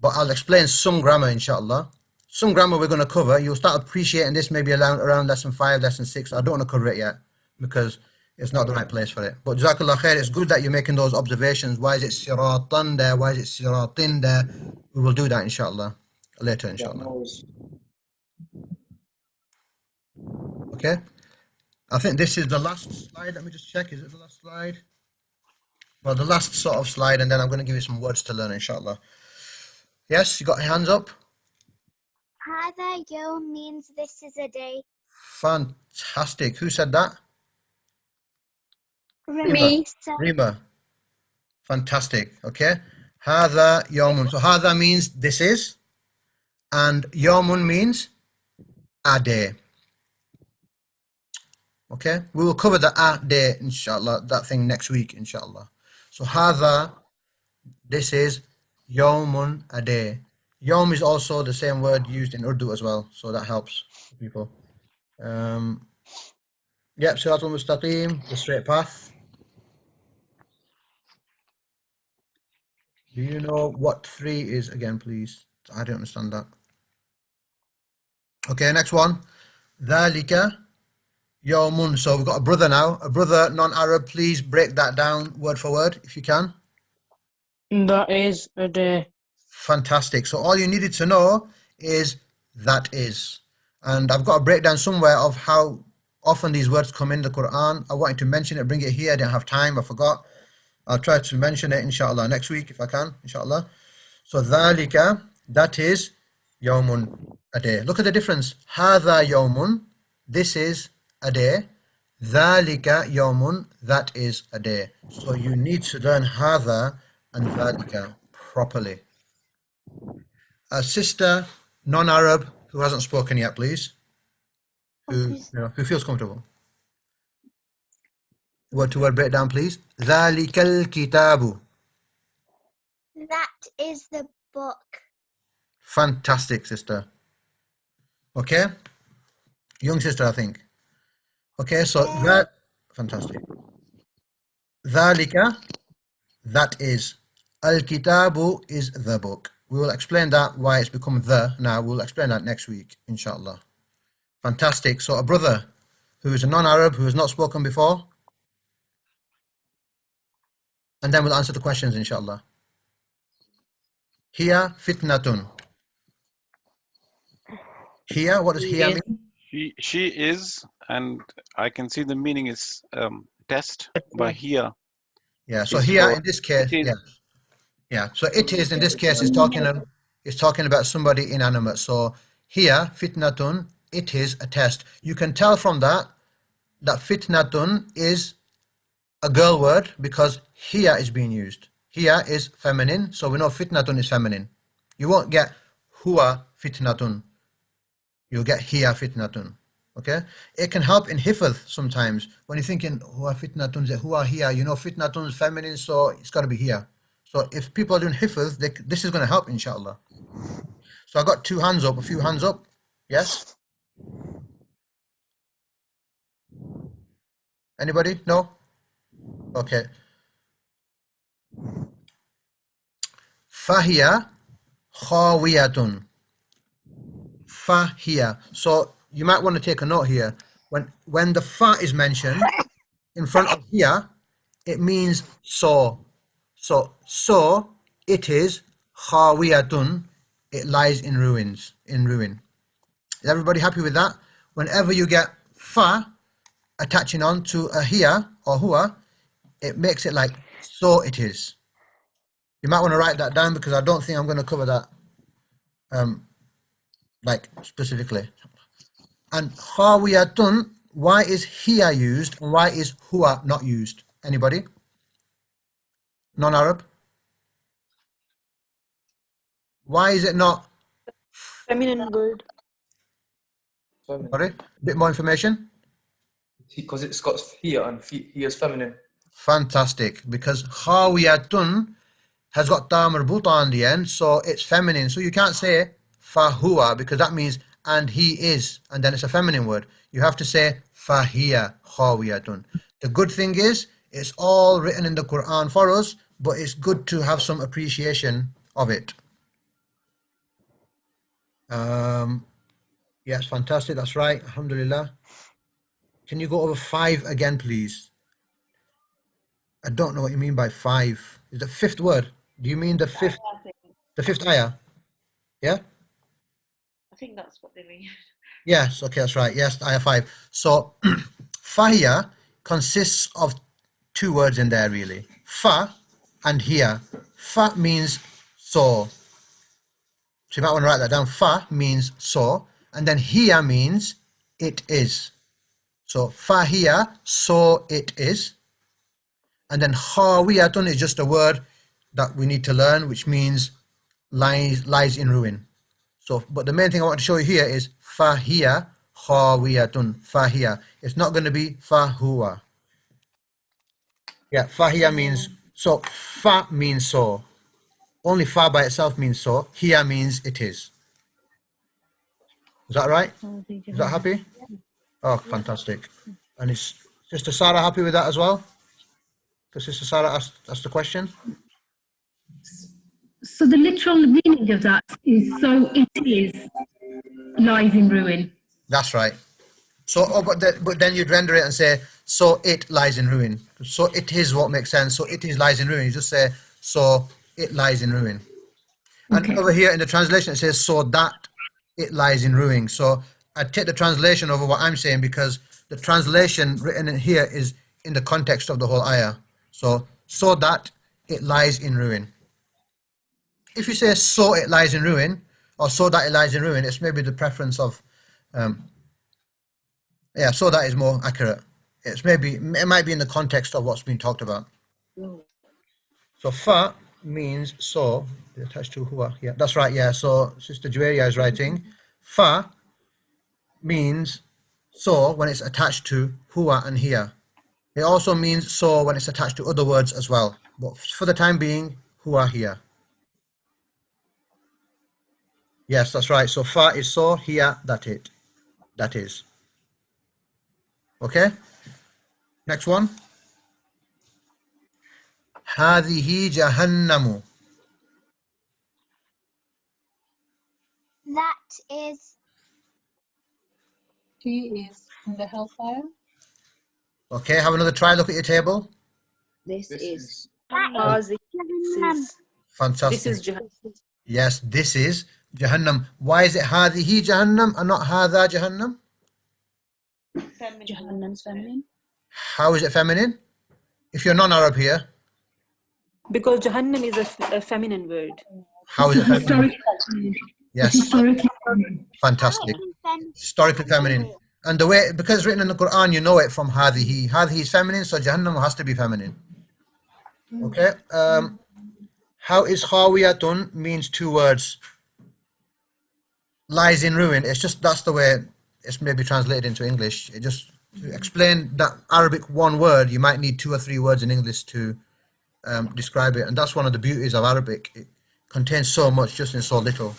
but I'll explain some grammar, inshallah. Some grammar we're going to cover. You'll start appreciating this maybe around lesson 5, lesson 6. I don't want to cover it yet because it's not the right place for it. But Jazakallah khair, it's good that you're making those observations. Why is it siratan there? Why is it siratin there? We will do that, inshallah, later, inshallah. Okay. I think this is the last slide. Let me just check. Is it the last slide? Well, the last sort of slide, and then I'm going to give you some words to learn, inshallah. Yes, you got your hands up? Hada yawm means this is a day. Fantastic. Who said that? Me. Rima. Fantastic. Okay. Hada yawmun. So hada means this is, and yawmun means a day. Okay. We will cover the a day, inshallah, that thing next week, inshallah. So hada, this is yawmun, a day. Yawm is also the same word used in Urdu as well, so that helps people. Yep, Siratul Mustaqim, the straight path. Do you know what 3 is again, please? I don't understand that. Okay, next one. Dhalika yawmun. So we've got a brother now. A brother, non-Arab. Please break that down word for word if you can. That is a day. Fantastic. So all you needed to know is that is. And I've got a breakdown somewhere of how often these words come in the Quran. I wanted to mention it, bring it here. I didn't have time. I forgot. I'll try to mention it, inshallah, next week if I can, inshallah. So, dhalika, that is yawmun, a day. Look at the difference. Hadha yawmun, this is a day. Dhalika yawmun, that is a day. So, you need to learn hadha and dhalika properly. A sister, non-Arab, who hasn't spoken yet, please. Who feels comfortable. Word to word breakdown, please. Dhalikal kitabu. That is the book. Fantastic, sister. Okay? Young sister, I think. Okay, so that, fantastic. Dhalika, that is. Al-kitabu is the book. We will explain that, why it's become the now. We'll explain that next week, inshallah. Fantastic. So a brother who is a non-Arab, who has not spoken before, and then we'll answer the questions, inshallah. Hiya fitnatun. Hiya, what does hiya mean? She is, and I can see the meaning is test by here. Yeah, so here in this case, yeah. So it is in this case is talking about somebody inanimate. So here, fitnatun, it is a test. You can tell from that fitnatun is a girl word because here is being used. Here is feminine, so we know fitnatun is feminine. You won't get huwa fitnatun. You'll get hiya fitnatun. Okay? It can help in hifadh sometimes. When you're thinking huwa fitnatun, huwa hiya, you know fitnatun is feminine, so it's got to be here. So if people are doing hifadh, this is going to help, inshallah. So I got 2 hands up, a few hands up. Yes? Anybody? No? Okay. Fahiya khawiyatun. Fahiya. So you might want to take a note here. When the fa is mentioned in front of here, it means so. So it is khawiyatun. It lies in ruins, in ruin. Is everybody happy with that? Whenever you get fa attaching on to a hiya or huwa, it makes it like so it is. You might want to write that down because I don't think I'm going to cover that like specifically. And khawiyatun, why is hiya used and why is huwa not used? Anybody? Non-Arab? Why is it not? Feminine word. Sorry? A bit more information? Because it's got here and he is feminine. Fantastic. Because khawiyatun has got ta marbuta on the end, so it's feminine. So you can't say fahuwa because that means and he is, and then it's a feminine word. You have to say fahiya khawiyatun. The good thing is it's all written in the Quran for us, but it's good to have some appreciation of it. Yes, fantastic. That's right. Alhamdulillah. Can you go over 5 again, please? I don't know what you mean by 5. Is the 5th word? Do you mean the 5th? The 5th ayah? Yeah? I think that's what they mean. Yes, okay, that's right. Yes, ayah 5. So, fahiya consists of 2 words in there, really. Fa and hiya. Fa means so. So you might want to write that down. Fa means so. And then hiya means it is. So, fahiya, so it is. And then khawiyatun is just a word that we need to learn, which means lies in ruin. So, but the main thing I want to show you here is fahiya khawiyatun. Fahiya. It's not going to be fahuwa. Yeah, fahiya means so. Fa means so. Only fa by itself means so. Hiya means it is. Is that right? Is that happy? Oh, fantastic. And is Sister Sarah happy with that as well? Because Sister Sarah asked the question. So the literal meaning of that is so it is lies in ruin. That's right. So, but then you'd render it and say, so it lies in ruin. So it is what makes sense. So it is lies in ruin. You just say, so it lies in ruin. And Okay. over here in the translation, it says, so that it lies in ruin. So I take the translation over what I'm saying because the translation written in here is in the context of the whole ayah. So that it lies in ruin. If you say, so it lies in ruin, or so that it lies in ruin, it's maybe the preference of, yeah, so that is more accurate. It might be in the context of what's been talked about. So fa means so, attached to huwa. Yeah, that's right. Yeah. So Sister Juwaria is writing, fa means so when it's attached to huwa and hiya. It also means so when it's attached to other words as well. But for the time being, huwa hiya. Yes, that's right. So fa is so, hiya that is. Okay. Next one. هذه جهنم. That is. He is in the hellfire. Okay, have another try. Look at your table. This is. Fantastic. This is Jahannam. Yes, this is Jahannam. Why is it هذه Jahannam and not هذا Jahannam? Jahannam's feminine. How is it feminine? If you're non-Arab here. Because Jahannam is a feminine word. How is it feminine? Yes. Historically. Fantastic. Historically feminine. And the way, because it's written in the Quran, you know it from هذه. هذه is feminine, so Jahannam has to be feminine. Okay. How is khawiyatun means 2 words. Lies in ruin. It's just, that's the way it's maybe translated into English. It just, to explain that Arabic one word, you might need 2 or 3 words in English to describe it. And that's one of the beauties of Arabic. It contains so much just in so little.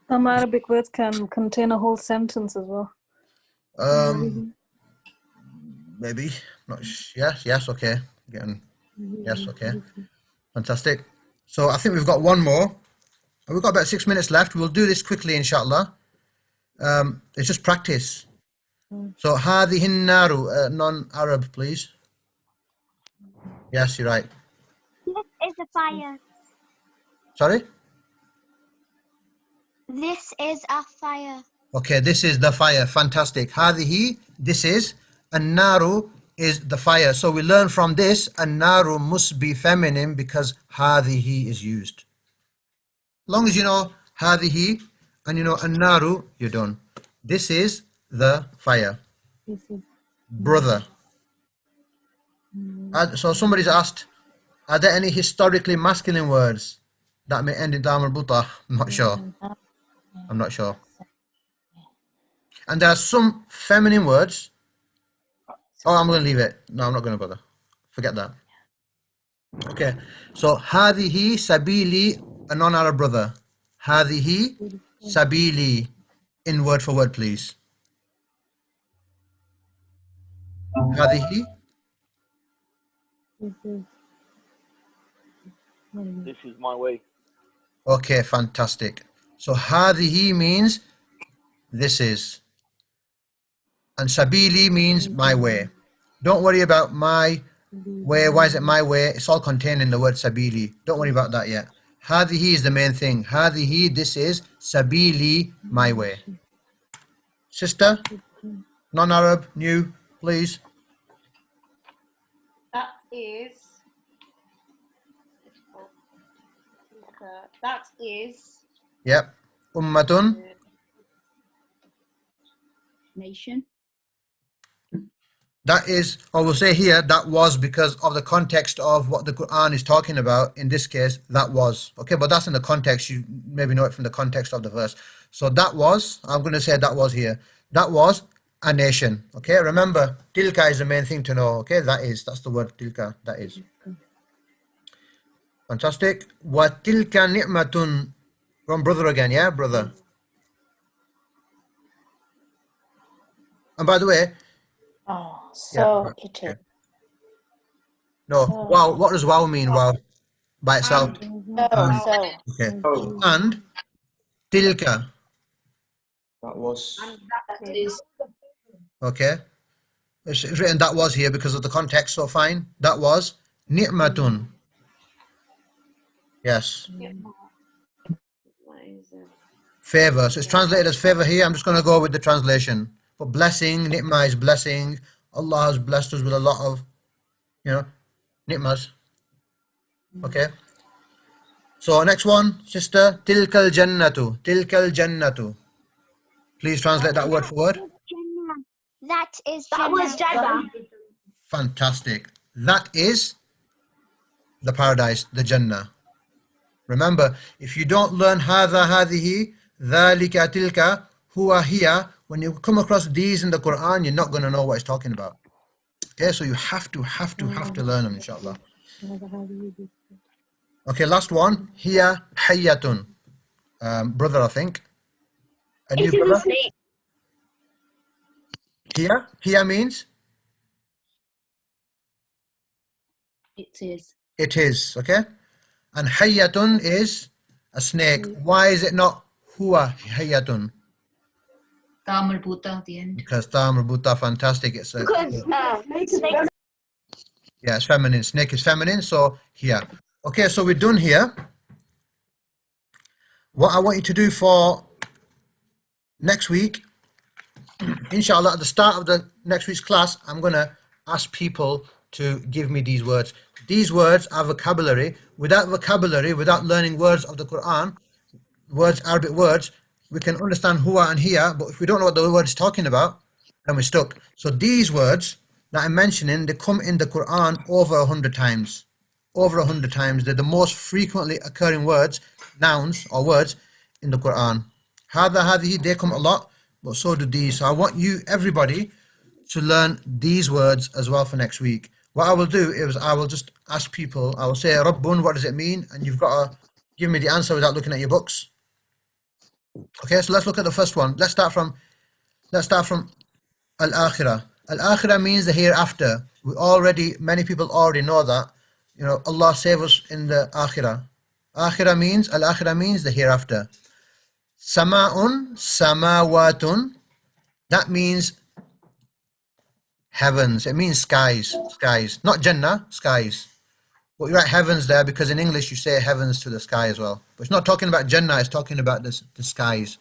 Some Arabic words can contain a whole sentence as well. Maybe. Not yes, okay. Again. Yes, okay. Fantastic. So I think we've got one more. We've got about 6 minutes left. We'll do this quickly, inshallah. It's just practice. So هذه النار, non-Arab, please. Yes, you're right. This is a fire. Sorry? This is a fire. Okay, this is the fire. Fantastic. هذه, this is. النار is the fire. So we learn from this, النار must be feminine because هذه is used. As long as you know هذه and you know النار, you're done. This is the fire. Brother. So somebody's asked, are there any historically masculine words that may end in dam marbuta? I'm not sure. I'm not sure. And there are some feminine words. Oh, I'm going to leave it. No, I'm not going to bother. Forget that. Okay. So هذه سبيلي, a non-Arab brother. هذه سبيلي, in word for word, please. هذه. This is my way. Okay, fantastic. So هذه means this is. And sabili means my way. Don't worry about my way. Why is it my way? It's all contained in the word sabili. Don't worry about that yet. Hadihi is the main thing. Hadihi, this is. Sabili, my way. Sister, non-Arab, new, please. That is. That is. Yep. Ummatun. Nation. That is, or we'll say here, that was because of the context of what the Quran is talking about. In this case, that was. Okay, but that's in the context. You maybe know it from the context of the verse. So that was, I'm going to say that was here. That was a nation. Okay, remember, tilka is the main thing to know. Okay, that is, that's the word tilka, that is. Fantastic. Wa tilka ni'matun. From brother again, yeah, brother. And by the way, Oh, so yeah, it is. no, So. wow, what does wow mean? Wow, by itself. So. Okay. And tilka. That was. And that is. Okay. It's written that was here because of the context, so fine. That was ni'matun. Yes. Favor. So it's translated as favor here. I'm just going to go with the translation. But blessing, ni'ma is blessing. Allah has blessed us with a lot of, ni'mas. Okay. So next one, sister, tilkal jannatu. Tilkal jannatu. Please translate that word for word. That is That was Jannah. Fantastic. That is the paradise, the Jannah. Remember, if you don't learn hadha, hadihi, dhalika, tilka, huwa, hiya, when you come across these in the Quran, you're not going to know what it's talking about. Okay, so you have to learn them, inshallah. Okay, last one. Hiya hayyatun. Brother, I think. A new brother. Hiya means? It is. It is, okay? And hayyatun is a snake. Why is it not huwa hayyatun? Ta marbuta at the end. Because ta marbuta, fantastic. It's a, Because yeah, it's feminine. Snake is feminine, so here. Okay, so we're done here. What I want you to do for next week, inshallah, at the start of the next week's class, I'm going to ask people to give me these words. These words are vocabulary. Without vocabulary, without learning words of the Quran, words, Arabic words, we can understand huwa and hiya, but if we don't know what the word is talking about, then we're stuck. So these words that I'm mentioning, they come in the Quran over 100 times. Over 100 times. They're the most frequently occurring words, nouns or words in the Quran. Hadha, hadihi, they come a lot, but so do these. So I want you, everybody, to learn these words as well for next week. What I will do is I will just ask people, I will say, Rabbun, what does it mean? And you've got to give me the answer without looking at your books. Okay, so let's look at the first one. Let's start from Al-Akhirah. Al-Akhirah means the hereafter. Many people already know that. Allah save us in the Akhirah. Al-Akhirah means the hereafter. Sama'un, samawatun, that means heavens. It means skies, skies. Not Jannah, skies. But you write heavens there because in English you say heavens to the sky as well. But it's not talking about Jannah, it's talking about the skies.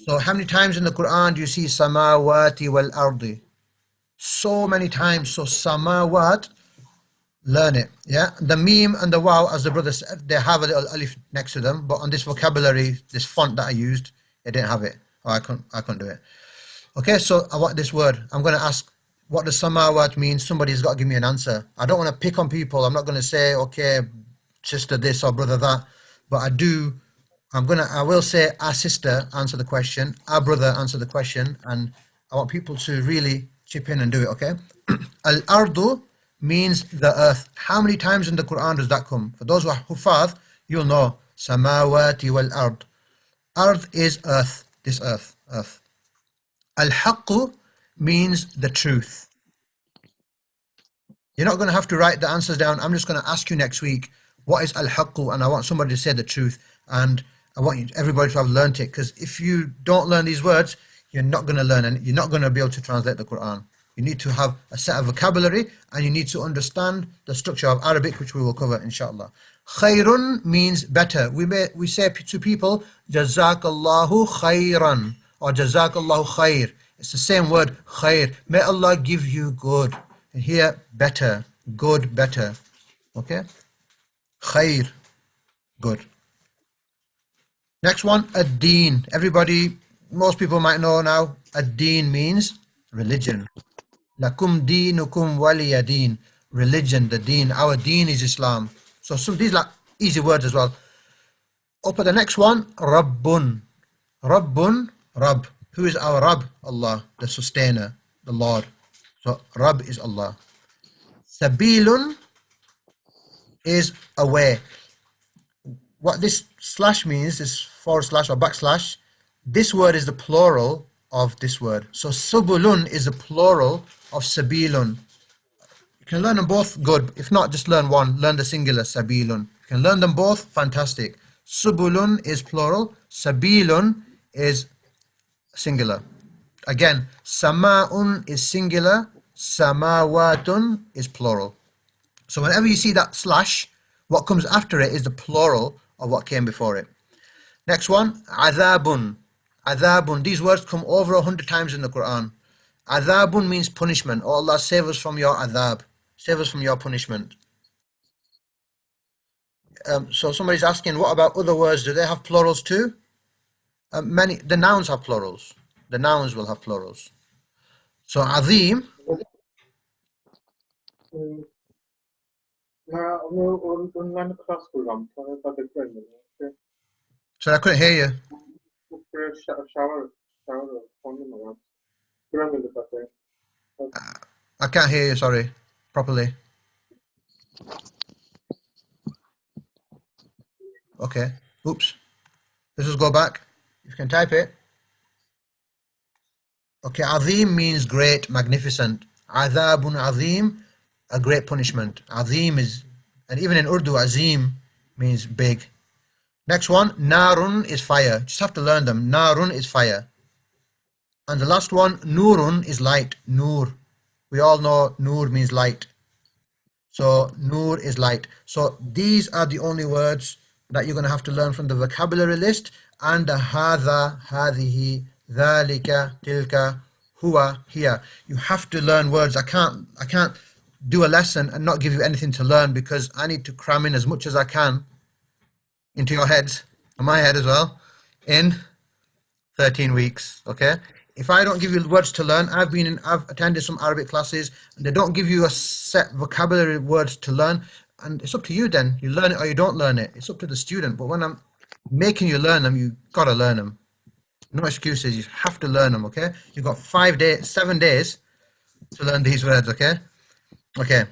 So how many times in the Quran do you see samawati wal ardi? So many times. So samawat, learn it. Yeah. The meme and the wow, as the brother said, they have a little alif next to them. But on this vocabulary, this font that I used, it didn't have it. Or I couldn't do it. Okay, so I want this word. I'm going to ask, what does samawat mean? Somebody's got to give me an answer. I don't want to pick on people. I'm not going to say, okay, sister this or brother that. But I will say, our sister answer the question, our brother answer the question, and I want people to really chip in and do it, okay? Al-ardu means the earth. How many times in the Quran does that come? For those who are huffaz, you'll know. Samawati wal ard. Ard is earth, this earth, earth. Al-haqqu means the truth. You're not going to have to write the answers down. I'm just going to ask you next week, what is al-haqqu? And I want somebody to say the truth. And I want everybody to have learnt it. Because if you don't learn these words, you're not going to learn and you're not going to be able to translate the Quran. You need to have a set of vocabulary and you need to understand the structure of Arabic, which we will cover, inshallah. Khayrun means better. We say to people, Jazakallahu khayran or Jazakallahu khayr. It's the same word, khayr. May Allah give you good. And here, better, good, better. Okay? Khayr, good. Next one, ad-deen. Everybody, most people might know now, ad-deen means religion. Lakum deenukum waliya deen. Religion, the deen. Our deen is Islam. So these are easy words as well. Up at the next one, Rabbun. Rabbun, Rabb. Who is our Rabb? Allah, the sustainer, the Lord. So Rabb is Allah. Sabilun is a way. What this slash means, this forward slash or backslash, this word is the plural of this word. So subulun is the plural of sabilun. You can learn them both, good. If not, just learn one. Learn the singular, sabilun. You can learn them both, fantastic. Subulun is plural. Sabilun is singular. Again, sama'un is singular. Samawatun is plural. So whenever you see that slash, what comes after it is the plural of what came before it. Next one, adhabun. Adhabun. These words come over 100 times in the Quran. Adhabun means punishment. Oh Allah, save us from your adhab. Save us from your punishment. So somebody's asking, what about other words? Do they have plurals too? The nouns have plurals. The nouns will have plurals. So azim. So I couldn't hear you. I can't hear you, sorry, properly. Okay, oops. Let's just go back. You can type it. Okay, azim means great, magnificent. Adhabun azim, a great punishment. Azim is, and even in Urdu, azim means big. Next one, narun is fire. Just have to learn them. Narun is fire. And the last one, nurun is light. Nur. We all know nur means light. So nur is light. So these are the only words that you're going to have to learn from the vocabulary list. And the hadha, hadihi, dhalika, tilka, huwa, here. You have to learn words. I can't do a lesson and not give you anything to learn because I need to cram in as much as I can into your heads, and my head as well, in 13 weeks, okay? If I don't give you words to learn, I've attended some Arabic classes, and they don't give you a set vocabulary words to learn, and it's up to you then. You learn it or you don't learn it. It's up to the student, but when I'm making you learn them, you gotta learn them. No excuses, you have to learn them, okay? You've got 7 days to learn these words, okay? Okay,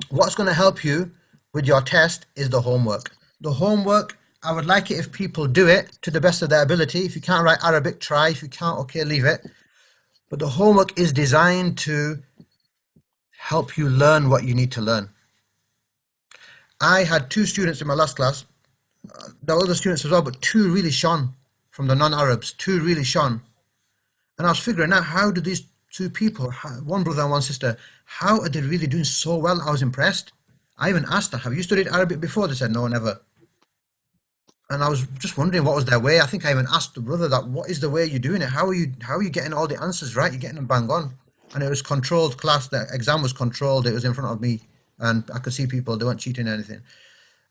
what's gonna help you with your test is the homework. The homework, I would like it if people do it to the best of their ability. If you can't write Arabic, try. If you can't, okay, leave it. But the homework is designed to help you learn what you need to learn. I had 2 students in my last class. There were other students as well, but 2 really shone from the non-Arabs, 2 really shone. And I was figuring out, how do these 2 people, one brother and one sister, how are they really doing so well? I was impressed. I even asked her, have you studied Arabic before? They said, no, never. And I was just wondering what was their way. I think I even asked the brother that, what is the way you're doing it? How are you getting all the answers right? You're getting them bang on. And it was controlled class. The exam was controlled. It was in front of me, and I could see people. They weren't cheating or anything.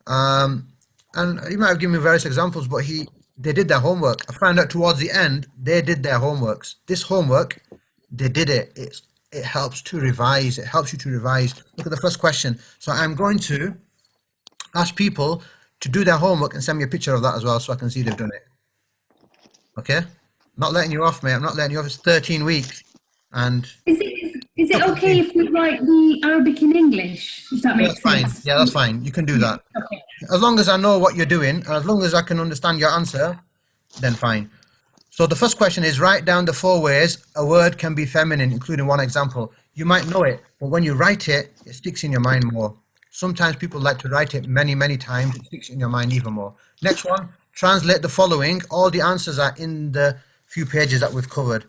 And he might have given me various examples, but they did their homework. I found out towards the end they did their homeworks. This homework, they did it. It helps to revise. It helps you to revise. Look at the first question. So I'm going to ask people to do their homework and send me a picture of that as well, so I can see they've done it. Okay? Not letting you off, mate. I'm not letting you off. It's 13 weeks. And is it okay if we write the Arabic in English? If that makes sense. Fine. Yeah, that's fine. You can do that. Okay. As long as I know what you're doing, and as long as I can understand your answer, then fine. So the first question is, write down the 4 ways a word can be feminine, including one example. You might know it, but when you write it, it sticks in your mind more. Sometimes people like to write it many, many times. It sticks in your mind even more. Next one, translate the following. All the answers are in the few pages that we've covered.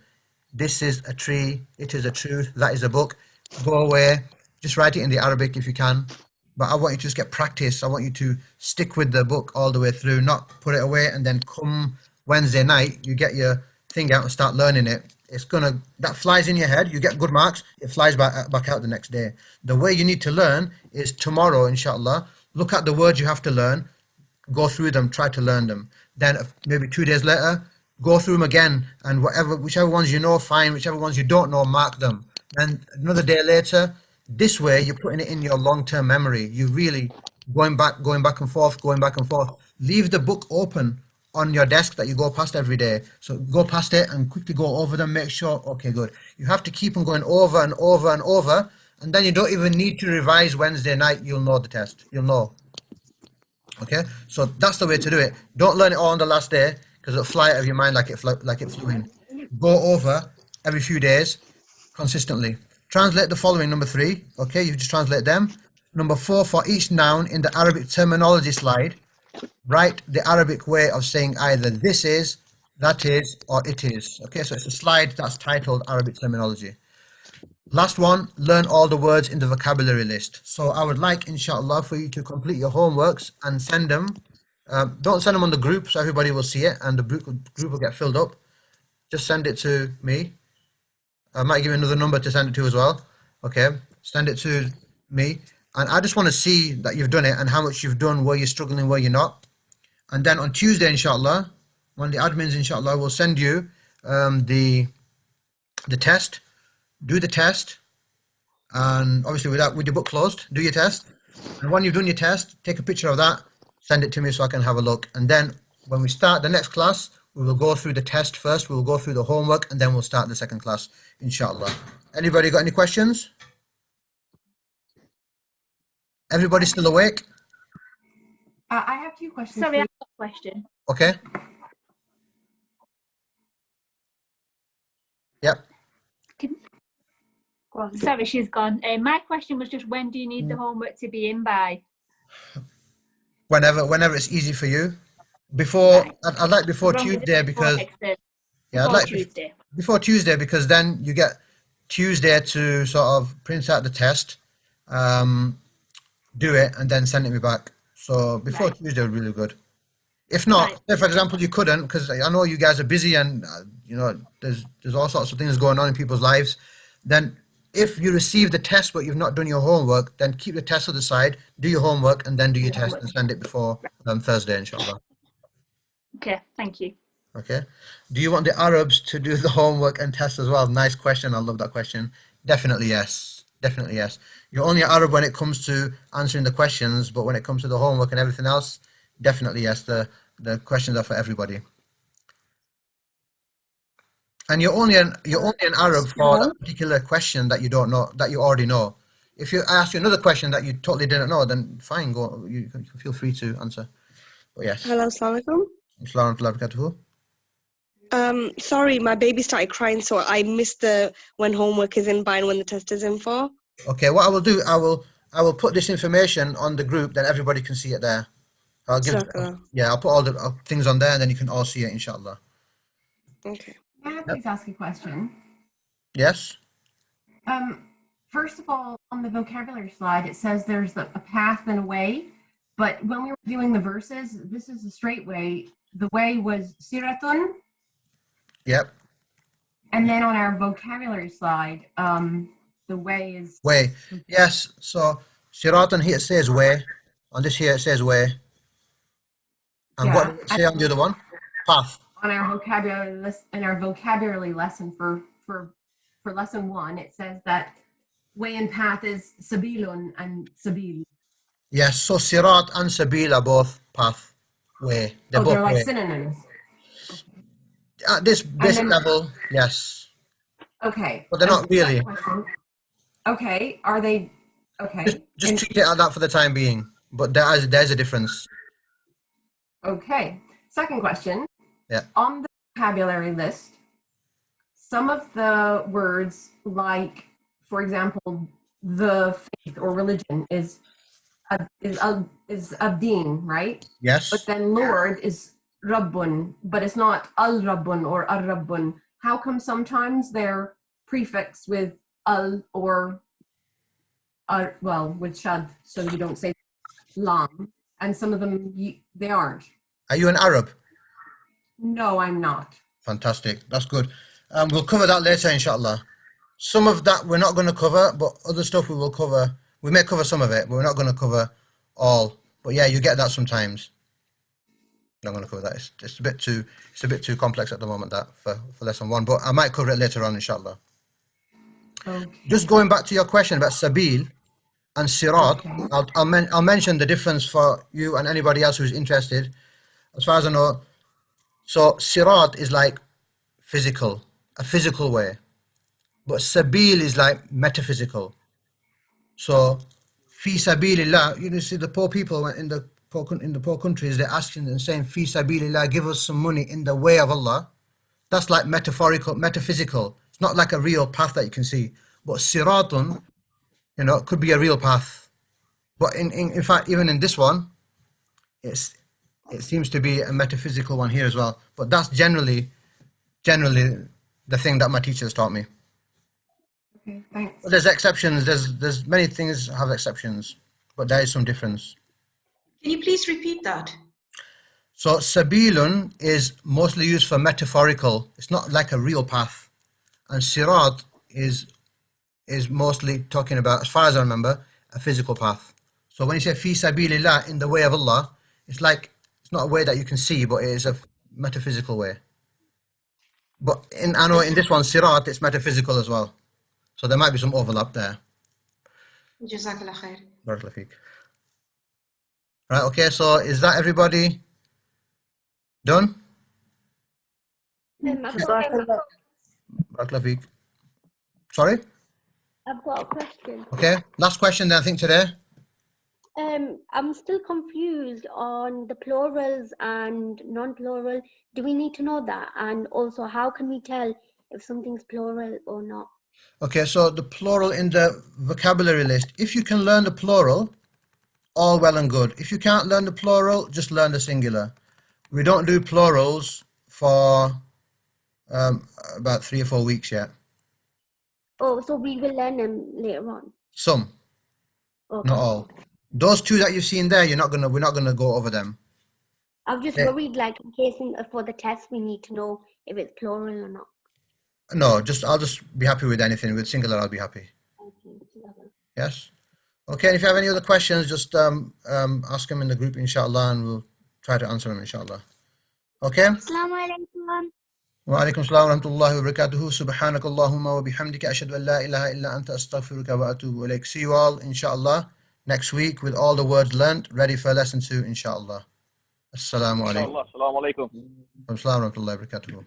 This is a tree. It is a truth. That is a book. Go away. Just write it in the Arabic if you can. But I want you to just get practice. I want you to stick with the book all the way through, not put it away and then come Wednesday night, you get your thing out and start learning it. That flies in your head. You get good marks. It flies back out the next day. The way you need to learn is tomorrow, inshallah. Look at the words you have to learn. Go through them. Try to learn them. Then maybe 2 days later, go through them again. And whichever ones you know, fine. Whichever ones you don't know, mark them. And another day later, this way you're putting it in your long-term memory. You really going back and forth. Leave the book open on your desk that you go past every day. So go past it and quickly go over them, make sure, okay, good. You have to keep on going over and over and over, and then you don't even need to revise Wednesday night. You'll know the test. You'll know. Okay? So that's the way to do it. Don't learn it all on the last day, because it'll fly out of your mind like it flew in. Go over every few days consistently. Translate the following, number 3. Okay, you just translate them. Number 4, for each noun in the Arabic terminology slide, write the Arabic way of saying either this is, that is, or it is. Okay, so it's a slide that's titled Arabic terminology. Last one, learn all the words in the vocabulary list. So I would like, inshallah, for you to complete your homeworks and send them. Don't send them on the group so everybody will see it and the group will get filled up. Just send it to me. I might give you another number to send it to as well. Okay, send it to me. And I just want to see that you've done it and how much you've done, where you're struggling, where you're not. And then on Tuesday, inshallah, one of the admins, inshallah, will send you the test. Do the test. And obviously with your book closed, do your test. And when you've done your test, take a picture of that, send it to me so I can have a look. And then when we start the next class, we will go through the test first, we will go through the homework, and then we'll start the second class, inshallah. Anybody got any questions? Everybody still awake? I have 2 questions. Sorry, I have a question. Okay. Yep. Sorry, she's gone. My question was just, when do you need the homework to be in by? Whenever it's easy for you. I'd like before Tuesday because before Tuesday, because then you get Tuesday to sort of print out the test, do it, and then send it me back. So before Tuesday would be really good. If not, if for example you couldn't, because I know you guys are busy and there's all sorts of things going on in people's lives, then if you receive the test but you've not done your homework, then keep the test to the side, do your homework, and then do your test and send it before Thursday, inshallah. Okay, thank you. Okay. Do you want the Arabs to do the homework and test as well? Nice question. I love that question. Definitely yes. Definitely yes. You're only Arab when it comes to answering the questions, but when it comes to the homework and everything else, definitely yes. The questions are for everybody. And you're only an Arab for that particular question that you don't know, that you already know. If I ask you another question that you totally didn't know, then fine, go. You can feel free to answer. But yes. Hello, assalamu alaikum. Assalamu alaikum. Sorry, my baby started crying, so I missed when homework is in by and when the test is in for. Okay, what I will do, I will put this information on the group, then everybody can see it there. I'll put all the things on there, and then you can all see it, inshallah. Okay. May I please ask a question? Yes. First of all, on the vocabulary slide, it says there's a path and a way, but when we were doing the verses, this is a straight way. The way was siratun. Yep. And then on our vocabulary slide, the way is... Way. Yes. So siratun here it says way. On this here it says way. And what did it say on the other one? Path. On our vocabulary list, in our vocabulary lesson for lesson 1, it says that way and path is sabilun and sabil. Yes. So sirat and sabil are both path, way. They're both they're like way. synonyms. At this basic level, yes. Okay. But they're not really. Okay. Are they? Okay. Just treat it like that for the time being. But there's a difference. Okay. Second question. Yeah. On the vocabulary list, some of the words, like, for example, the faith or religion is ad-din, right? Yes. But then Lord is Rabbun, but it's not al-Rabbun or ar-Rabbun. How come sometimes they're prefixed with al or with shad, so you don't say lam, and some of them they aren't? Are you an Arab? No, I'm not. Fantastic. That's good. We'll cover that later, inshallah. Some of that we're not going to cover, but other stuff we will cover. We may cover some of it, but we're not going to cover all. But yeah, you get that sometimes. I'm not going to cover that. It's a bit too complex at the moment, that for lesson 1. But I might cover it later on, inshallah. Okay. Just going back to your question about sabil and sirat, okay. I'll mention the difference for you and anybody else who's interested. As far as I know, so sirat is like physical, a physical way, but sabil is like metaphysical. So fi sabilillah, you see the poor people in the poor countries, they're asking and saying fi sabilillah, give us some money in the way of Allah. That's like metaphorical, metaphysical. It's not like a real path that you can see. But siratun, it could be a real path. But in fact, even in this one, it seems to be a metaphysical one here as well. But that's generally the thing that my teachers taught me. Okay, thanks. But there's exceptions. There's many things have exceptions, but there is some difference. Can you please repeat that? So sabilun is mostly used for metaphorical. It's not like a real path. And sirat is mostly talking about, as far as I remember, a physical path. So when you say fi sabilillah, in the way of Allah, it's not a way that you can see, but it is a metaphysical way. But I know in this one, sirat, it's metaphysical as well. So there might be some overlap there. Jazakallah khair. Barakallah feek. Right, okay, so is that everybody done? Barakallah feek. Sorry? I've got a question. Okay, last question then I think today. I'm still confused on the plurals and non-plural. Do we need to know that? And also, how can we tell if something's plural or not? Okay, so the plural in the vocabulary list. If you can learn the plural, all well and good. If you can't learn the plural, just learn the singular. We don't do plurals for about 3 or 4 weeks yet. Oh, so we will learn them later on. Some, okay. Not all. Those 2 that you've seen there, we're not gonna go over them. I'm just worried, like in case for the test, we need to know if it's plural or not. No, I'll just be happy with anything. With singular, I'll be happy. Yes. Okay. And if you have any other questions, just ask them in the group, inshallah, and we'll try to answer them, inshallah. Okay. Assalamu alaikum. وعليكم السلام ورحمة الله وبركاته سبحانك اللهم وبحمدك أشهد أن لا إله إلا أنت أستغفرك وأتوب إليك. See you all, inshallah, next week with all the words learnt, ready for lesson 2, inshallah. Assalamu alaikum. Assalamu alaikum. Assalamu alaikum wa rahmatullahi wa barakatuh.